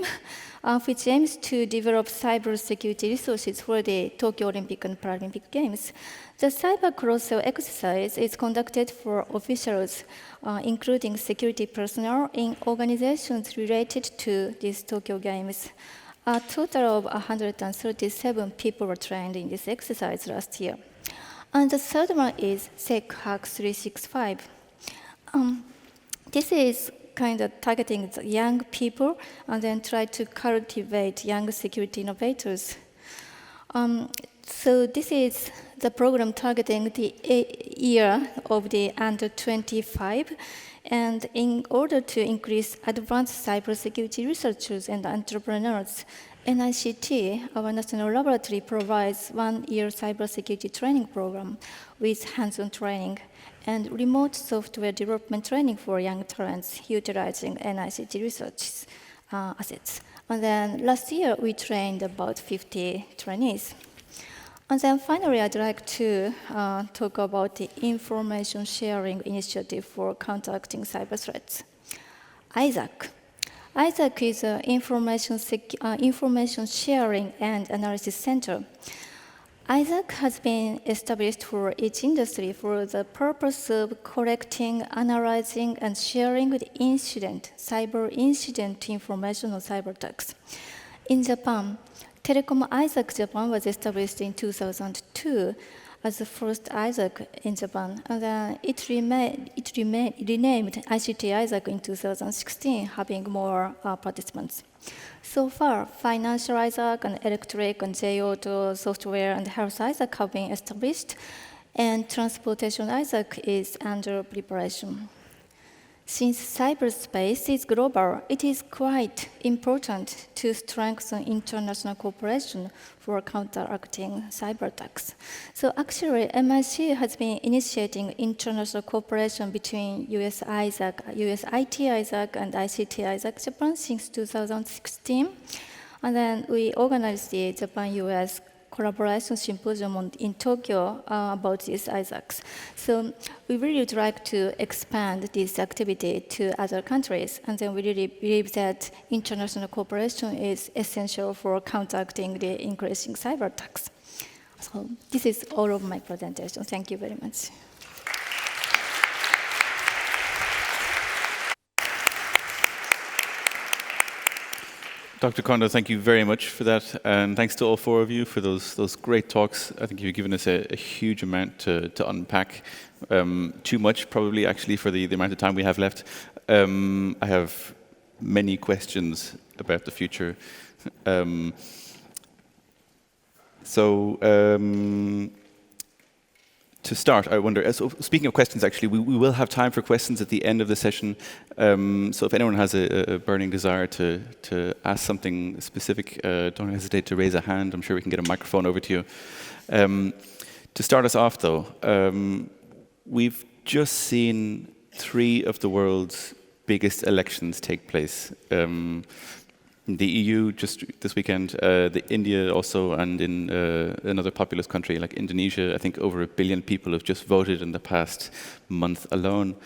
which aims to develop cyber security resources for the Tokyo Olympic and Paralympic Games. The Cyber Colossal exercise is conducted for officials, including security personnel in organizations related to these Tokyo Games. A total of 137 people were trained in this exercise last year. And the third one is SecHack 365. This is kind of targeting the young people and then try to cultivate young security innovators. So this is the program targeting the year of the under 25. And in order to increase advanced cybersecurity researchers and entrepreneurs, NICT, our national laboratory, provides one-year cybersecurity training program with hands-on training and remote software development training for young talents utilizing NICT research assets. And then last year, we trained about 50 trainees. And then finally, I'd like to talk about the information sharing initiative for counteracting cyber threats. ISAC. ISAC is an information sharing and analysis center. ISAC has been established for each industry for the purpose of collecting, analyzing, and sharing the cyber incident information on cyber attacks. In Japan, Telecom ISAC Japan was established in 2002 as the first ISAC in Japan, and then it renamed ICT ISAC in 2016, having more participants. So far, financial ISAC and electric and J-Auto, software and health ISAC have been established, and transportation ISAC is under preparation. Since cyberspace is global, it is quite important to strengthen international cooperation for counteracting cyber attacks. So actually, MIC has been initiating international cooperation between US IT ISAC and ICT ISAC Japan since 2016. And then we organized the Japan-US collaboration symposium in Tokyo about these ISACs. So we really would like to expand this activity to other countries, and then we really believe that international cooperation is essential for counteracting the increasing cyber attacks. So this is all of my presentation. Thank you very much. Dr. Kondo, thank you very much for that, and thanks to all four of you for those great talks. I think you've given us a huge amount to unpack. Too much, probably, actually, for the amount of time we have left. I have many questions about the future. To start, I wonder, so speaking of questions, actually, we will have time for questions at the end of the session. So if anyone has a burning desire to ask something specific, don't hesitate to raise a hand. I'm sure we can get a microphone over to you. To start us off, though, we've just seen 3 of the world's biggest elections take place. The EU just this weekend, the India also, and in another populous country like Indonesia, I think over 1 billion people have just voted in the past month alone.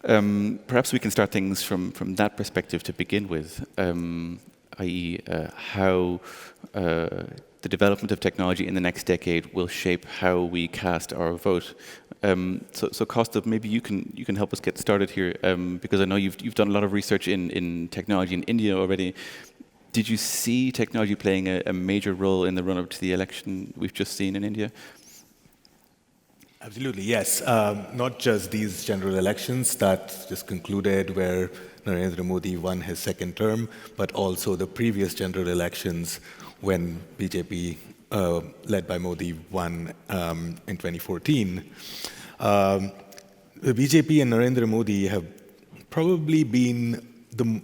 Perhaps we can start things from that perspective to begin with, i.e. How the development of technology in the next decade will shape how we cast our vote. So Costa, maybe you can help us get started here, because I know you've done a lot of research in technology in India already. Did you see technology playing a major role in the run-up to the election we've just seen in India? Absolutely, yes. Not just these general elections that just concluded where Narendra Modi won his second term, but also the previous general elections when BJP, led by Modi, won in 2014. The BJP and Narendra Modi have probably been the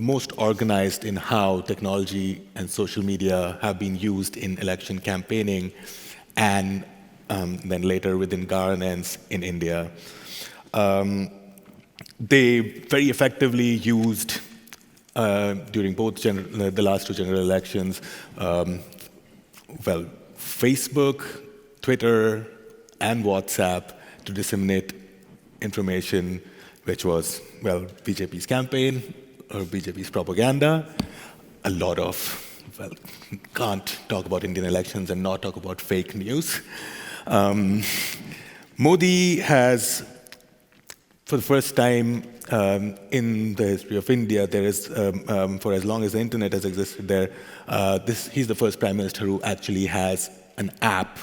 most organized in how technology and social media have been used in election campaigning, and then later within governance in India. They very effectively used during both the last two general elections. Facebook, Twitter, and WhatsApp to disseminate information which was, BJP's campaign or BJP's propaganda. A lot of, can't talk about Indian elections and not talk about fake news. Modi has, for the first time in the history of India, there is, for as long as the internet has existed there, he's the first prime minister who actually has an app.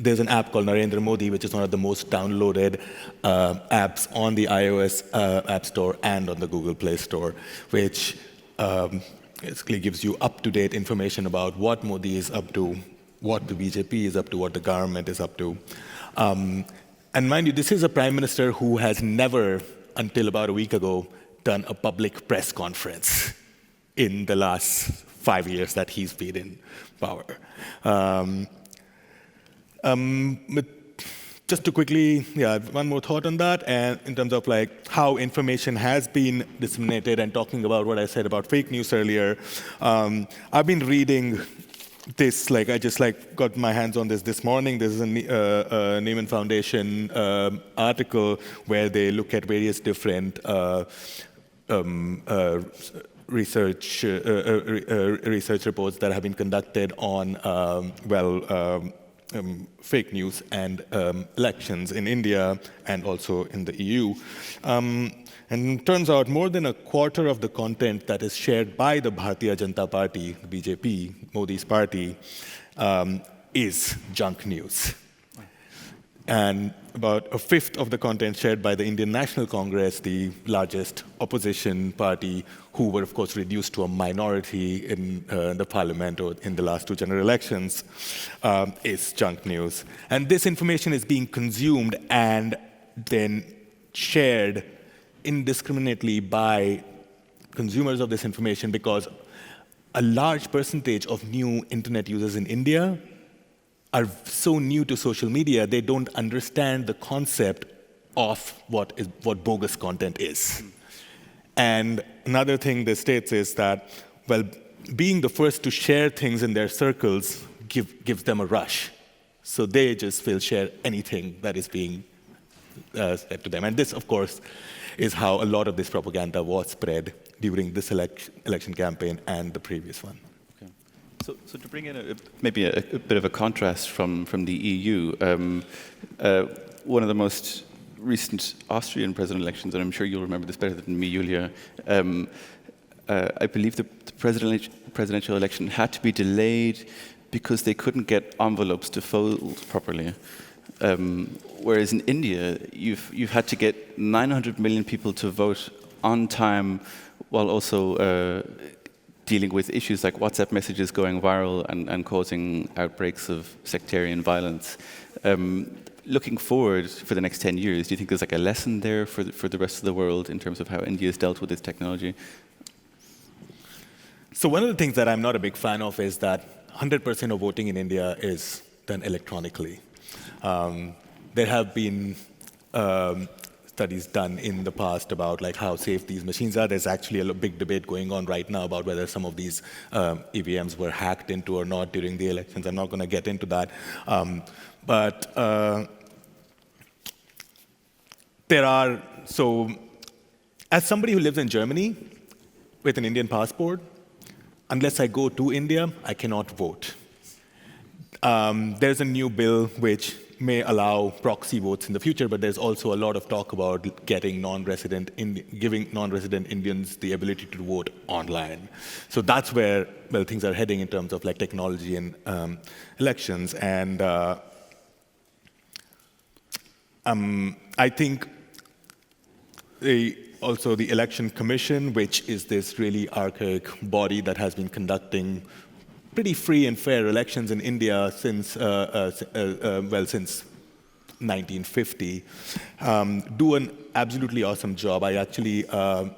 There's an app called Narendra Modi, which is one of the most downloaded apps on the iOS App Store and on the Google Play Store, which basically gives you up-to-date information about what Modi is up to, what the BJP is up to, what the government is up to. And mind you, this is a prime minister who has never, until about a week ago, done a public press conference in the last 5 years that he's been in power. But just to quickly, one more thought on that, and in terms of how information has been disseminated, and talking about what I said about fake news earlier. I've been reading this, I just got my hands on this morning. This is a Neiman Foundation article where they look at various different research reports that have been conducted on, fake news and elections in India and also in the EU. And it turns out more than a quarter of the content that is shared by the Bharatiya Janata Party, the BJP, Modi's party, is junk news. And about a fifth of the content shared by the Indian National Congress, the largest opposition party, who were, of course, reduced to a minority in the parliament or in the last two general elections, is junk news. And this information is being consumed and then shared indiscriminately by consumers of this information, because a large percentage of new internet users in India are so new to social media, they don't understand the concept of what bogus content is. And another thing this states is that, being the first to share things in their circles gives them a rush. So they just will share anything that is being said to them. And this, of course, is how a lot of this propaganda was spread during this election campaign and the previous one. So to bring in maybe a bit of a contrast from the EU, one of the most recent Austrian president elections, and I'm sure you'll remember this better than me, Julia, I believe the presidential election had to be delayed because they couldn't get envelopes to fold properly. Whereas in India, you've had to get 900 million people to vote on time, while also dealing with issues like WhatsApp messages going viral and causing outbreaks of sectarian violence. Looking forward for the next 10 years, do you think there's a lesson there for the rest of the world in terms of how India has dealt with this technology? So one of the things that I'm not a big fan of is that 100% of voting in India is done electronically. There have been studies done in the past about how safe these machines are. There's actually a big debate going on right now about whether some of these EVMs were hacked into or not during the elections. I'm not going to get into that. But as somebody who lives in Germany with an Indian passport, unless I go to India, I cannot vote. There's a new bill which may allow proxy votes in the future, but there's also a lot of talk about giving non-resident Indians the ability to vote online. So that's where things are heading in terms of technology and elections. And I think also the Election Commission, which is this really archaic body that has been conducting pretty free and fair elections in India since 1950, do an absolutely awesome job. I actually have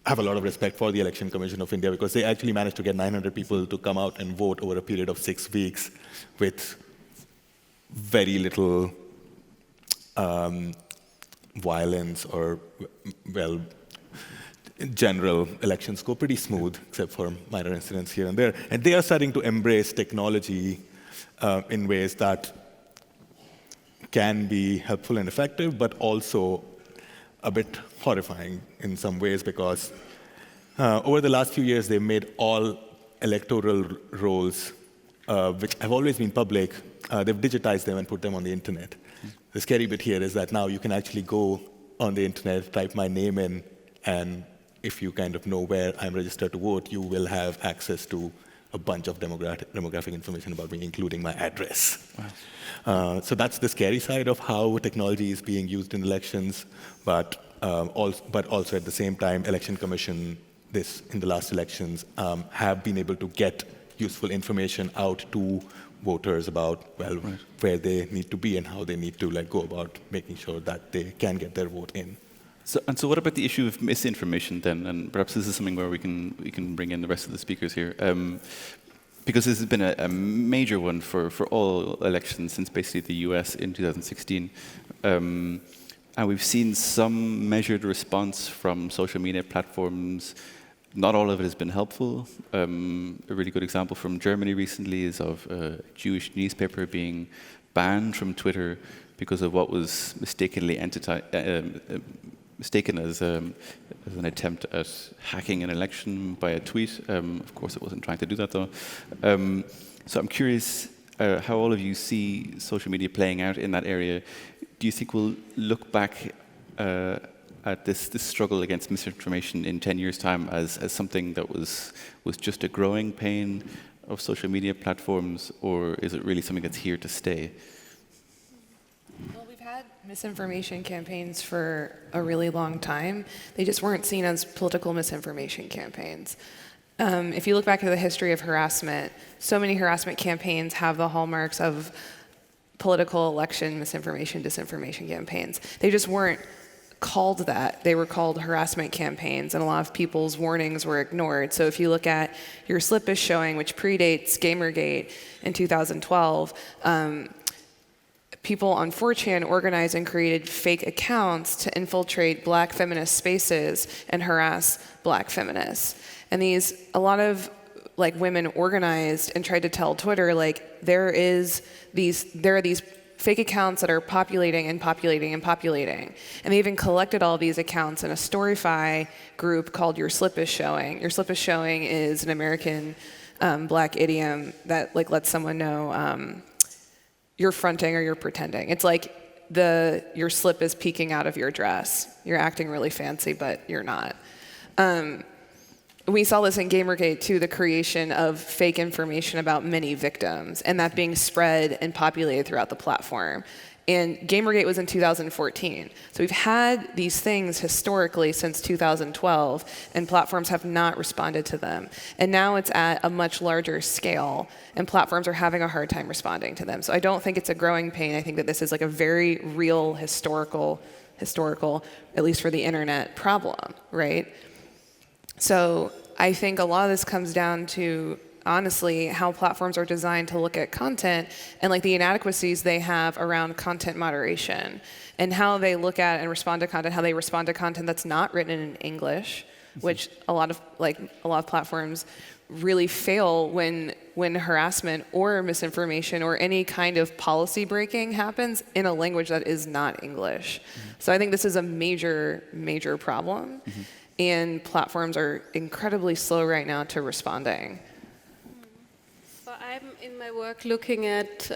a lot of respect for the Election Commission of India, because they actually managed to get 900 people to come out and vote over a period of 6 weeks with very little violence or, in general, elections go pretty smooth, except for minor incidents here and there. And they are starting to embrace technology in ways that can be helpful and effective, but also a bit horrifying in some ways, because over the last few years, they've made all electoral rolls, which have always been public, they've digitized them and put them on the internet. The scary bit here is that now you can actually go on the internet, type my name in, and if you kind of know where I'm registered to vote, you will have access to a bunch of demographic information about me, including my address. Wow. So that's the scary side of how technology is being used in elections, but also at the same time, Election Commission, in the last elections, have been able to get useful information out to voters about, well, right, where they need to be and how they need to go about making sure that they can get their vote in. So what about the issue of misinformation then? And perhaps this is something where we can bring in the rest of the speakers here. Because this has been a major one for all elections since basically the US in 2016. And we've seen some measured response from social media platforms. Not all of it has been helpful. A really good example from Germany recently is of a Jewish newspaper being banned from Twitter because of what was mistakenly mistaken as an attempt at hacking an election by a tweet. Of course, it wasn't trying to do that, though. So I'm curious how all of you see social media playing out in that area. Do you think we'll look back at this struggle against misinformation in 10 years' time as something that was just a growing pain of social media platforms, or is it really something that's here to stay? Well, we've had misinformation campaigns for a really long time. They just weren't seen as political misinformation campaigns. If you look back at the history of harassment, so many harassment campaigns have the hallmarks of political election misinformation, disinformation campaigns. They just weren't called that. They were called harassment campaigns, and a lot of people's warnings were ignored. So if you look at Your Slip Is Showing, which predates Gamergate in 2012, people on 4chan organized and created fake accounts to infiltrate black feminist spaces and harass black feminists. And a lot of women organized and tried to tell Twitter, there are these fake accounts that are populating and populating and populating. And they even collected all these accounts in a Storyfy group called Your Slip Is Showing. Your Slip Is Showing is an American black idiom that lets someone know you're fronting or you're pretending. It's like your slip is peeking out of your dress. You're acting really fancy, but you're not. We saw this in Gamergate too, the creation of fake information about many victims, and that being spread and populated throughout the platform. And Gamergate was in 2014. So we've had these things historically since 2012, and platforms have not responded to them. And now it's at a much larger scale, and platforms are having a hard time responding to them. So I don't think it's a growing pain. I think that this is a very real historical, at least for the internet, problem, right? So I think a lot of this comes down to, honestly, how platforms are designed to look at content and the inadequacies they have around content moderation and how they look at and respond to content, how they respond to content that's not written in English, which a lot of platforms really fail when harassment or misinformation or any kind of policy breaking happens in a language that is not English. Mm-hmm. So I think this is a major, major problem. Mm-hmm. And platforms are incredibly slow right now to responding. Well, I'm in my work looking at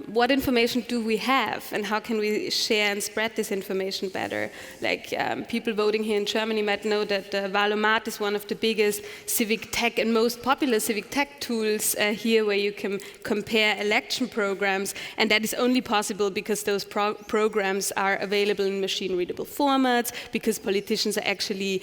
what information do we have and how can we share and spread this information better. People voting here in Germany might know that Wahlomat is one of the biggest civic tech and most popular civic tech tools here, where you can compare election programs, and that is only possible because those programs are available in machine-readable formats, because politicians are actually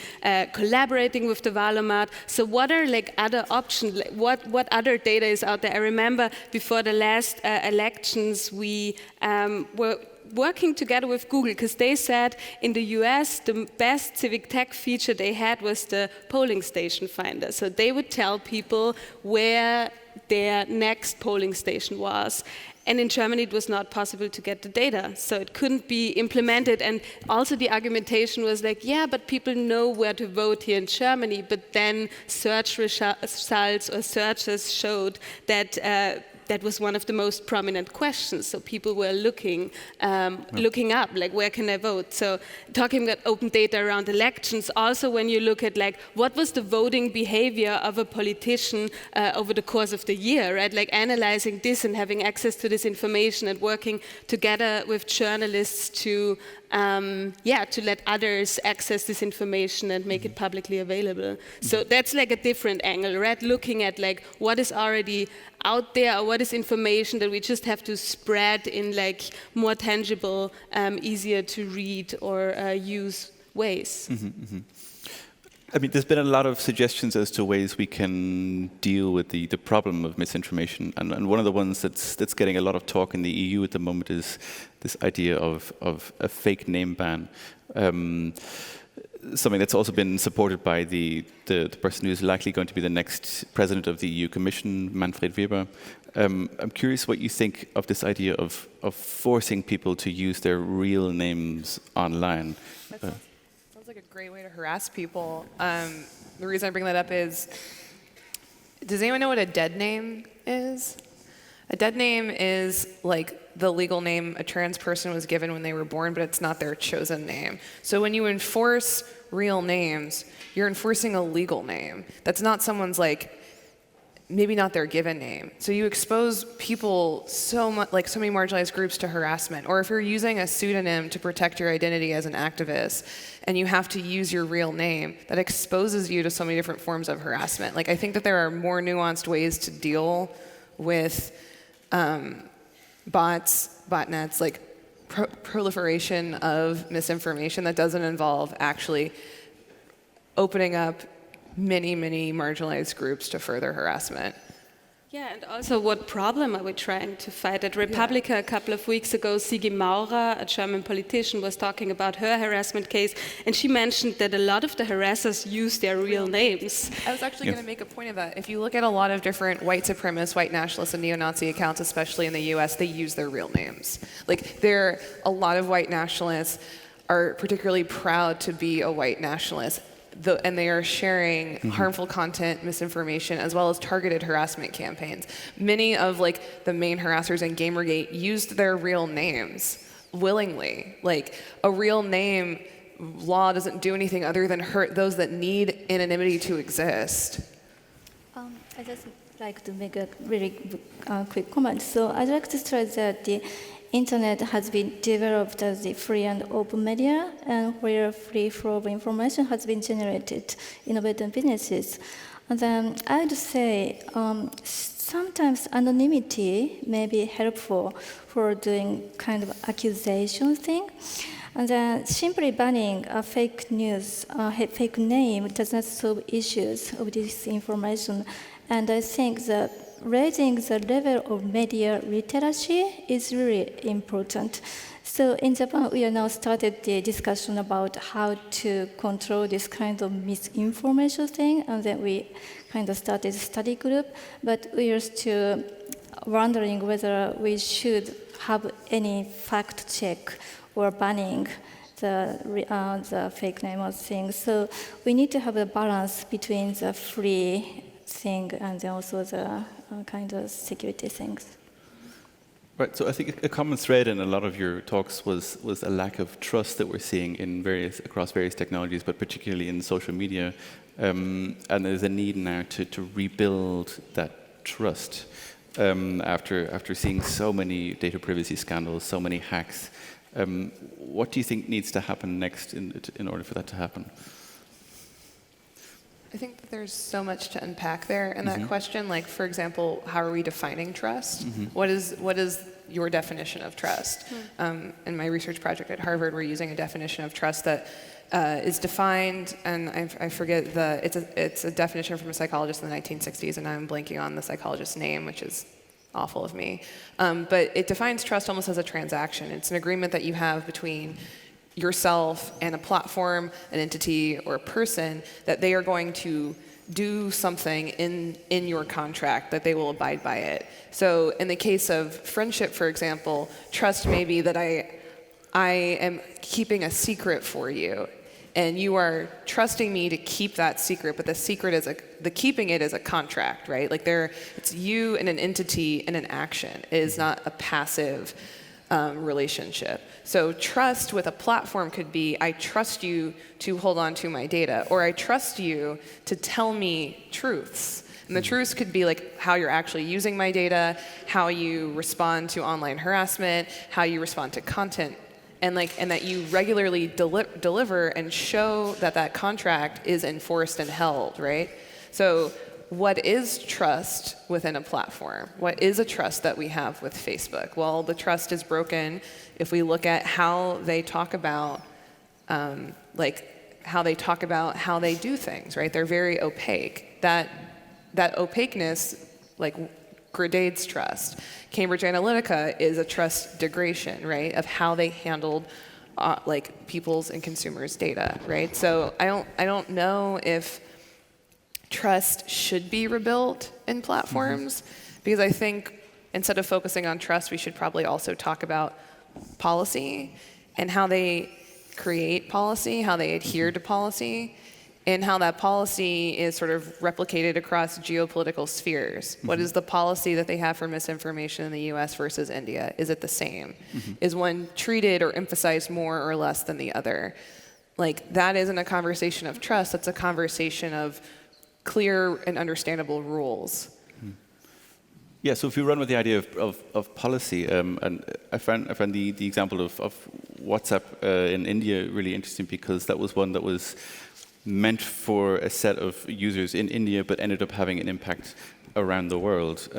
collaborating with the Wahlomat. So what are other options? What other data is out there? I remember before the last elections, we were working together with Google, because they said in the US the best civic tech feature they had was the polling station finder. So they would tell people where their next polling station was. And in Germany, it was not possible to get the data, so it couldn't be implemented. And also the argumentation was like, yeah, but people know where to vote here in Germany, but then search results or searches showed that that was one of the most prominent questions. So people were looking up, like, where can I vote? So talking about open data around elections, also when you look at, like, what was the voting behavior of a politician over the course of the year, right? Like analyzing this and having access to this information and working together with journalists to let others access this information and make it publicly available. So that's like a different angle, right? Looking at like what is already out there, or what is information that we just have to spread in like more tangible, easier to read or use ways. I mean, there's been a lot of suggestions as to ways we can deal with the problem of misinformation, and one of the ones that's getting a lot of talk in the EU at the moment is this idea of a fake name ban. Something that's also been supported by the person who's likely going to be the next president of the EU Commission, Manfred Weber. I'm curious what you think of this idea of forcing people to use their real names online. Sounds like a great way to harass people. The reason I bring that up is, does anyone know what a dead name is? A dead name is like the legal name a trans person was given when they were born, but it's not their chosen name. So when you enforce real names, you're enforcing a legal name. That's not someone's, like, maybe not their given name. So you expose people so much, like so many marginalized groups, to harassment. Or if you're using a pseudonym to protect your identity as an activist, and you have to use your real name, that exposes you to so many different forms of harassment. Like, I think that there are more nuanced ways to deal with bots, botnets, like proliferation of misinformation that doesn't involve actually opening up many, many marginalized groups to further harassment. Yeah, and also what problem are we trying to fight? At Republica a couple of weeks ago, Sigi Maurer, a German politician, was talking about her harassment case, and she mentioned that a lot of the harassers use their real names. I was actually going to make a point of that. If you look at a lot of different white supremacist, white nationalist, and neo-Nazi accounts, especially in the US, they use their real names. Like, a lot of white nationalists are particularly proud to be a white nationalist. And they are sharing harmful content, misinformation, as well as targeted harassment campaigns. Many of the main harassers in Gamergate used their real names willingly. Like, a real name law doesn't do anything other than hurt those that need anonymity to exist. I just like to make a really quick comment. So I'd like to stress that the Internet has been developed as the free and open media, and where free flow of information has been generated, innovative businesses. And then I would say sometimes anonymity may be helpful for doing kind of accusation thing. And then simply banning a fake news, fake name does not solve issues of this information. And I think that raising the level of media literacy is really important. So in Japan, we are now started the discussion about how to control this kind of misinformation thing, and then we kind of started a study group, but we are still wondering whether we should have any fact check or banning the fake name or things. So we need to have a balance between the free thing and also the kind of security things. Right. So I think a common thread in a lot of your talks was a lack of trust that we're seeing across various technologies, but particularly in social media. And there's a need now to rebuild that trust after seeing so many data privacy scandals, so many hacks. What do you think needs to happen next in order for that to happen? I think that there's so much to unpack there in that question. Like, for example, how are we defining trust? What is your definition of trust? In my research project at Harvard, we're using a definition of trust that is defined, and I forget it's a definition from a psychologist in the 1960s, and I'm blanking on the psychologist's name, which is awful of me. But it defines trust almost as a transaction. It's an agreement that you have between yourself and a platform, an entity, or a person, that they are going to do something in your contract that they will abide by it. So in the case of friendship, for example, trust may be that I am keeping a secret for you, and you are trusting me to keep that secret, but the secret is the keeping it is a contract, right? Like it's you and an entity and an action. It is not a passive relationship. So trust with a platform could be, I trust you to hold on to my data, or I trust you to tell me truths. And the truths could be like how you're actually using my data, how you respond to online harassment, how you respond to content, and that you regularly deliver and show that that contract is enforced and held, right? So what is trust within a platform? What is a trust that we have with Facebook? Well, the trust is broken if we look at how they talk about, how they do things, right? They're very opaque. That opaqueness, grades trust. Cambridge Analytica is a trust degradation, right, of how they handled people's and consumers' data, right? So I don't know if trust should be rebuilt in platforms, because I think instead of focusing on trust, we should probably also talk about policy and how they create policy, how they adhere to policy, and how that policy is sort of replicated across geopolitical spheres. What is the policy that they have for misinformation in the US versus India? Is it the same? Is one treated or emphasized more or less than the other? That isn't a conversation of trust, that's a conversation of clear and understandable rules. Yeah, so if we run with the idea of policy, and I found the example of WhatsApp in India really interesting, because that was one that was meant for a set of users in India, but ended up having an impact around the world.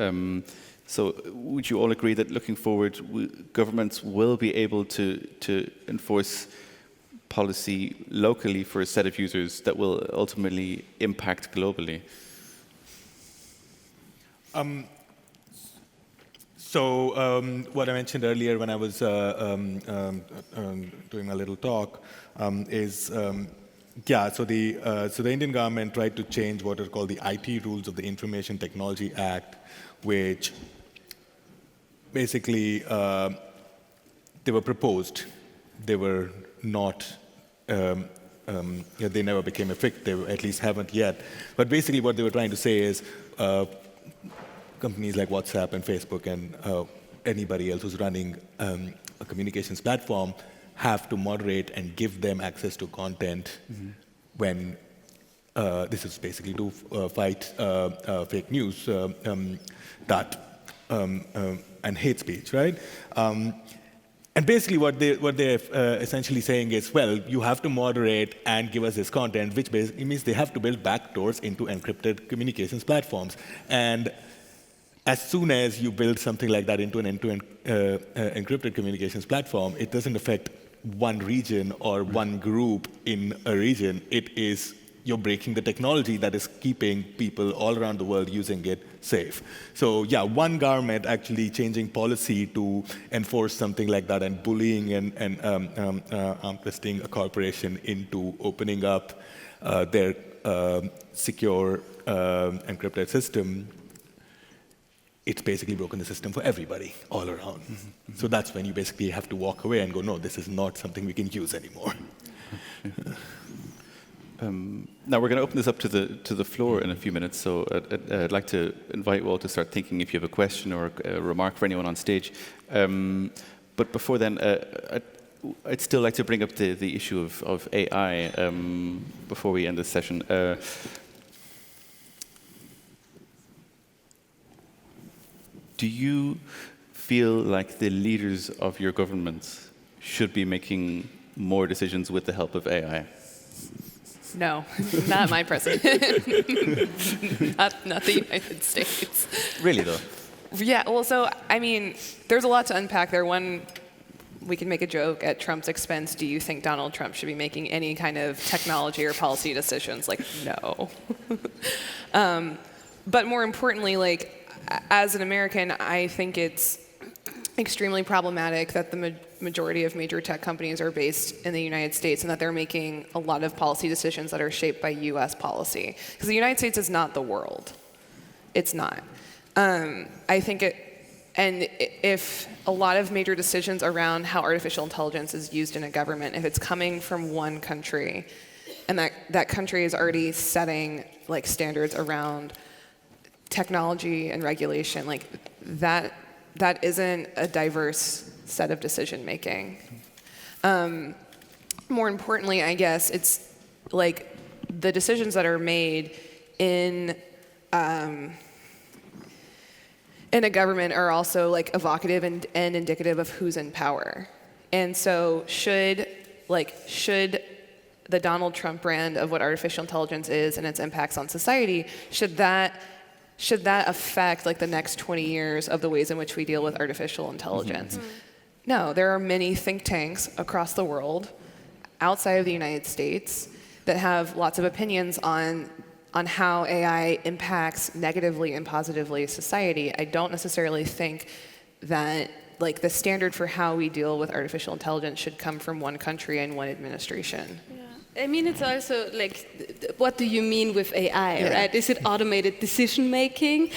So would you all agree that looking forward, governments will be able to enforce policy locally for a set of users that will ultimately impact globally? What I mentioned earlier when I was doing my little talk is so the Indian government tried to change what are called the IT rules of the Information Technology Act, which basically they were proposed. They were not, they never became effective, at least haven't yet. But basically what they were trying to say is companies like WhatsApp and Facebook and anybody else who's running a communications platform have to moderate and give them access to content when this is basically to fight fake news and hate speech, right? And basically what they're essentially saying is, well, you have to moderate and give us this content, which basically means they have to build backdoors into encrypted communications platforms. And as soon as you build something like that into an end-to-end encrypted communications platform, it doesn't affect one region or one group in a region. You're breaking the technology that is keeping people all around the world using it safe. So yeah, one government actually changing policy to enforce something like that and bullying and arm twisting a corporation into opening up their secure encrypted system, it's basically broken the system for everybody all around. So that's when you basically have to walk away and go, no, this is not something we can use anymore. Now we're going to open this up to the floor in a few minutes, so I'd like to invite you all to start thinking if you have a question or a remark for anyone on stage. But before then, I'd still like to bring up the issue of AI before we end this session. Do you feel like the leaders of your governments should be making more decisions with the help of AI? No, not my president. not the United States. Really, though? Yeah, well, so, I mean, there's a lot to unpack there. One, we can make a joke at Trump's expense. Do you think Donald Trump should be making any kind of technology or policy decisions? No. But more importantly, as an American, I think it's extremely problematic that majority of major tech companies are based in the United States and that they're making a lot of policy decisions that are shaped by US policy. Because the United States is not the world. It's not. I think if a lot of major decisions around how artificial intelligence is used in a government, if it's coming from one country, and that country is already setting like standards around technology and regulation, like that isn't a diverse set of decision making. More importantly, I guess, it's like the decisions that are made in a government are also like evocative and indicative of who's in power. And so should the Donald Trump brand of what artificial intelligence is and its impacts on society, should that affect like the next 20 years of the ways in which we deal with artificial intelligence? Mm-hmm. No, there are many think tanks across the world, outside of the United States, that have lots of opinions on how AI impacts negatively and positively society. I don't necessarily think that like the standard for how we deal with artificial intelligence should come from one country and one administration. Yeah. I mean, it's also like, what do you mean with AI, right? Is it automated decision making,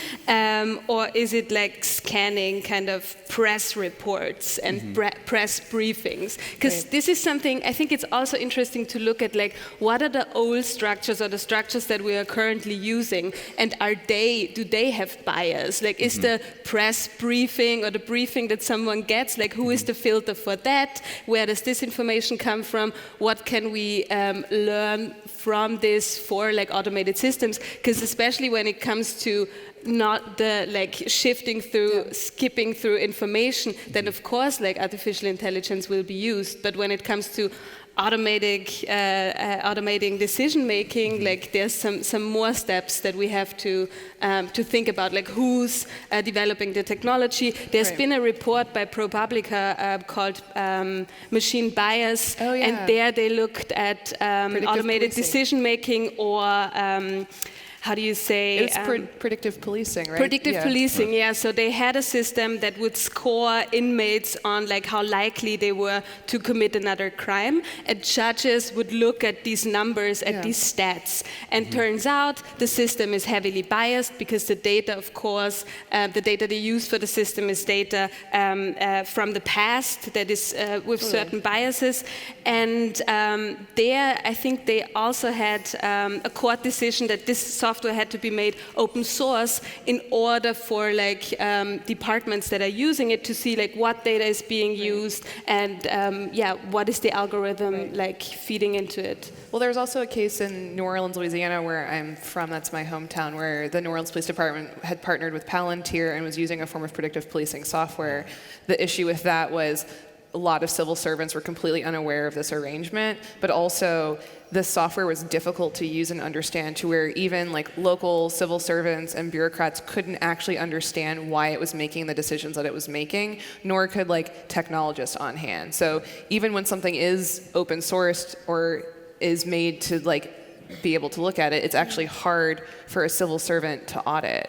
or is it like scanning kind of press reports and press briefings? Because this is something, I think it's also interesting to look at, like, what are the old structures or the structures that we are currently using, and do they have bias? Like, is the press briefing or the briefing that someone gets, like, who is the filter for that? Where does this information come from? What can we learn from this for like automated systems? Because especially when it comes to not the like skipping through information, then of course like artificial intelligence will be used. But when it comes to automating decision making, like there's some more steps that we have to think about, like who's developing the technology. There's been a report by ProPublica called Machine Bias, and there they looked at automated decision making, or how do you say? It's predictive policing, right? Predictive policing, yeah. So they had a system that would score inmates on like how likely they were to commit another crime, and judges would look at these numbers, at these stats. And turns out the system is heavily biased because the data, of course, the data they use for the system is data from the past that is with certain biases. And there, I think they also had a court decision that this software had to be made open source in order for like departments that are using it to see like what data is being used and what is the algorithm like feeding into it. Well, there's also a case in New Orleans, Louisiana, where I'm from, that's my hometown, where the New Orleans Police Department had partnered with Palantir and was using a form of predictive policing software. The issue with that was a lot of civil servants were completely unaware of this arrangement, but also the software was difficult to use and understand to where even like local civil servants and bureaucrats couldn't actually understand why it was making the decisions that it was making, nor could like technologists on hand. So even when something is open sourced or is made to like be able to look at it, it's actually hard for a civil servant to audit.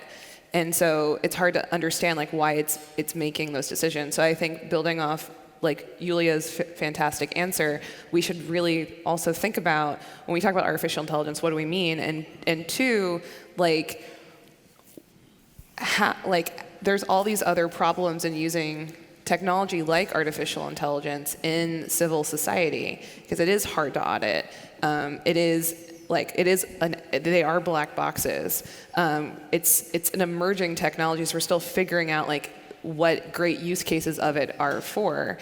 And so it's hard to understand like why it's making those decisions. So I think building off like Yulia's fantastic answer, we should really also think about, when we talk about artificial intelligence, what do we mean? And two, like there's all these other problems in using technology like artificial intelligence in civil society, because it is hard to audit. They are black boxes. It's an emerging technology, so we're still figuring out like what great use cases of it are for.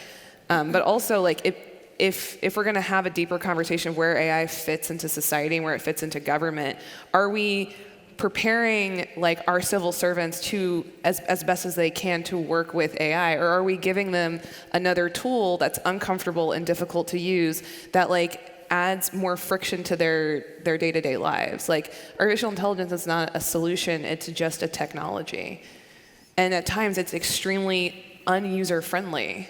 But also, like, if we're going to have a deeper conversation of where AI fits into society and where it fits into government, are we preparing like our civil servants to, as best as they can, to work with AI, or are we giving them another tool that's uncomfortable and difficult to use that like adds more friction to their day-to-day lives? Like, artificial intelligence is not a solution; it's just a technology. And at times, it's extremely user-friendly.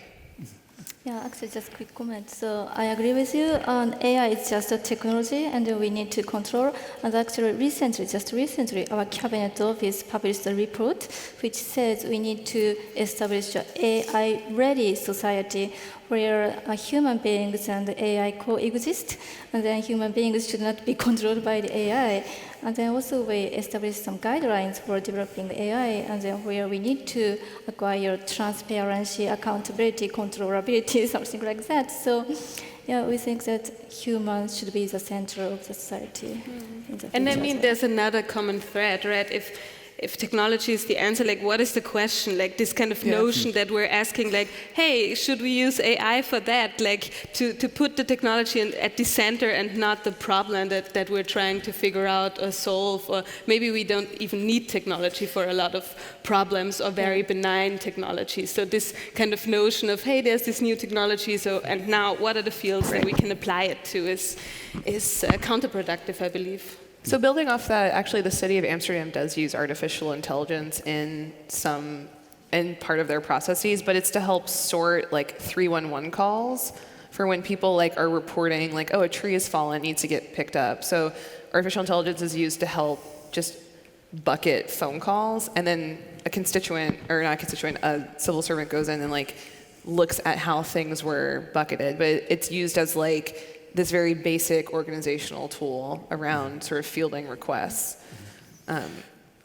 Yeah, actually, just a quick comment. So I agree with you. AI is just a technology, and we need to control. And actually, just recently, our cabinet office published a report which says we need to establish an AI-ready society where human beings and AI coexist, and then human beings should not be controlled by the AI. And then also we established some guidelines for developing the AI, and then where we need to acquire transparency, accountability, controllability, something like that. So yeah, we think that humans should be the center of the society. And I mean, there's another common thread, right? If technology is the answer, like, what is the question? Like, this kind of notion that we're asking, like, hey, should we use AI for that? Like, to put the technology at the center and not the problem that we're trying to figure out or solve, or maybe we don't even need technology for a lot of problems or very benign technology. So this kind of notion of, hey, there's this new technology, so, and now what are the fields that we can apply it to is counterproductive, I believe. So building off that, actually the city of Amsterdam does use artificial intelligence in part of their processes, but it's to help sort like 311 calls for when people like are reporting like, oh, a tree has fallen, needs to get picked up. So artificial intelligence is used to help just bucket phone calls, and then a civil servant goes in and like looks at how things were bucketed, but it's used as like this very basic organizational tool around sort of fielding requests. And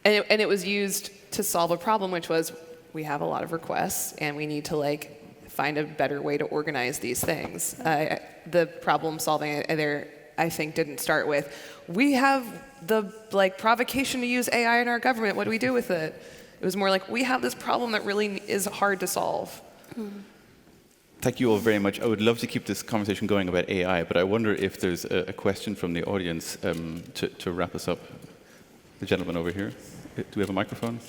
it was used to solve a problem, which was we have a lot of requests and we need to like find a better way to organize these things. The problem solving there, I think, didn't start with, we have the like provocation to use AI in our government, what do we do with it? It was more like, we have this problem that really is hard to solve. Thank you all very much. I would love to keep this conversation going about AI, but I wonder if there's a question from the audience to wrap us up. The gentleman over here. Do we have a microphone?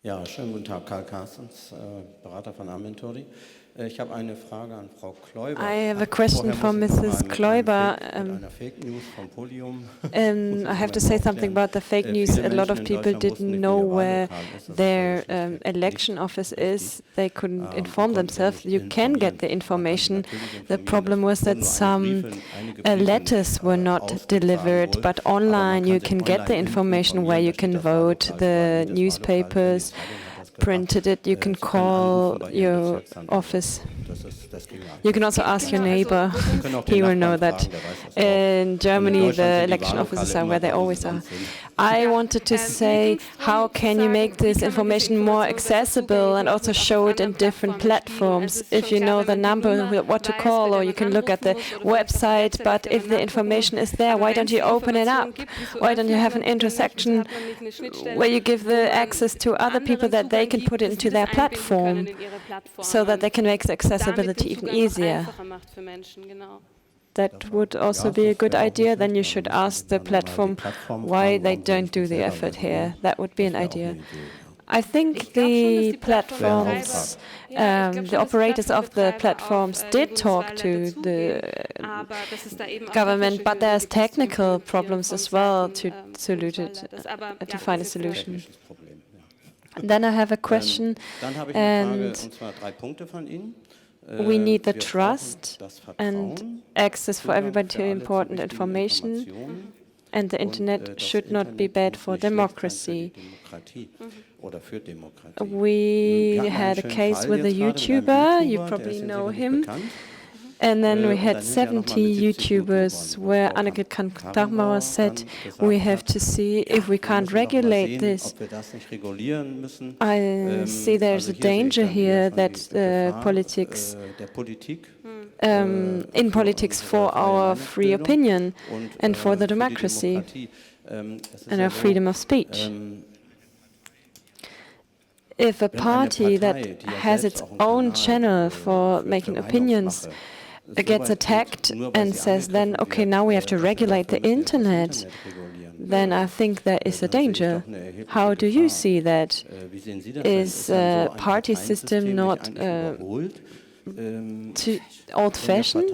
Ja, schönen guten Tag, Karl Carstens, Berater von Armentory. Ich habe eine Frage an Frau Kloiber. I have a question for Mrs. Kloiber. I have to say something about the fake news. A lot of people didn't know where their election office is. They couldn't inform themselves. You can get the information. The problem was that some letters were not delivered, but online you can get the information where you can vote. The newspapers printed it. You can call your office. You can also ask your neighbor. He will know that. In Germany, the election offices are where they always are. I wanted to say, how can you make this information more accessible and also show it in different platforms? If you know the number, what to call, or you can look at the website, but if the information is there, why don't you open it up? Why don't you have an intersection where you give the access to other people that they can put it into their platform so that they can make the accessibility even easier? That would also be a good idea. Then you should ask the platform why they don't do the effort here. That would be an idea. I think the platforms, the operators of the platforms did talk to the government, but there's technical problems as well to find a solution. Then I have a question, and we need the trust and access for everybody to important information, and the internet should not be bad for democracy. We had a case with a YouTuber, you probably know him, and then we had 70 YouTubers where Anneke Kramp-Karrenbauer said, we have to see if we can't regulate this. I see there's a danger here that politics, in politics for our free opinion and for the democracy and our freedom of speech. If a party that has its own channel for making opinions gets attacked and says then, okay, now we have to regulate the internet, then I think there is a danger. How do you see that? Is a party system not too old-fashioned?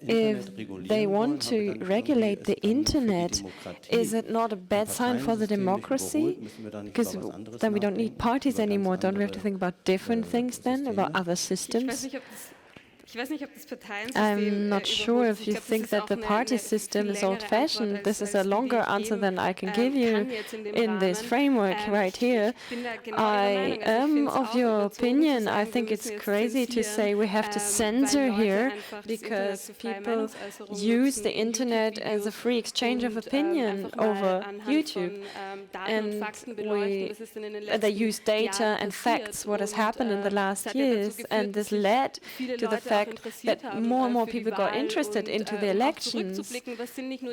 If they want to regulate the internet, is it not a bad sign for the democracy? Because then we don't need parties anymore. Don't we have to think about different things then, about other systems? Ich weiß nicht, ob das Parteiensystem I'm not sure if you think that the party system is old-fashioned. This is a longer answer than I can give you in this framework right here. I am of your opinion. I think it's crazy to say we have to censor here because people use the internet as a free exchange of opinion over YouTube. And they use data and facts, what has happened in the last years, and this led to the fact that more and more people got interested into the elections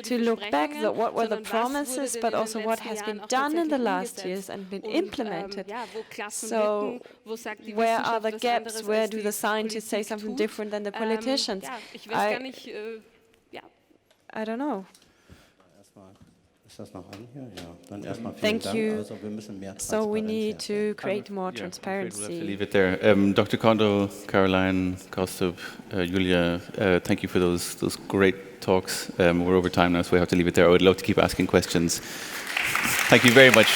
to look back at what were the promises, but also what has been done in the last years and been implemented. So where are the gaps? Where do the scientists say something different than the politicians? I don't know. Thank you. So we need to create more transparency. We'll have to leave it there. Dr. Kondo, Caroline, Kostub, Julia, thank you for those great talks. We're over time now, so we have to leave it there. I would love to keep asking questions. Thank you very much.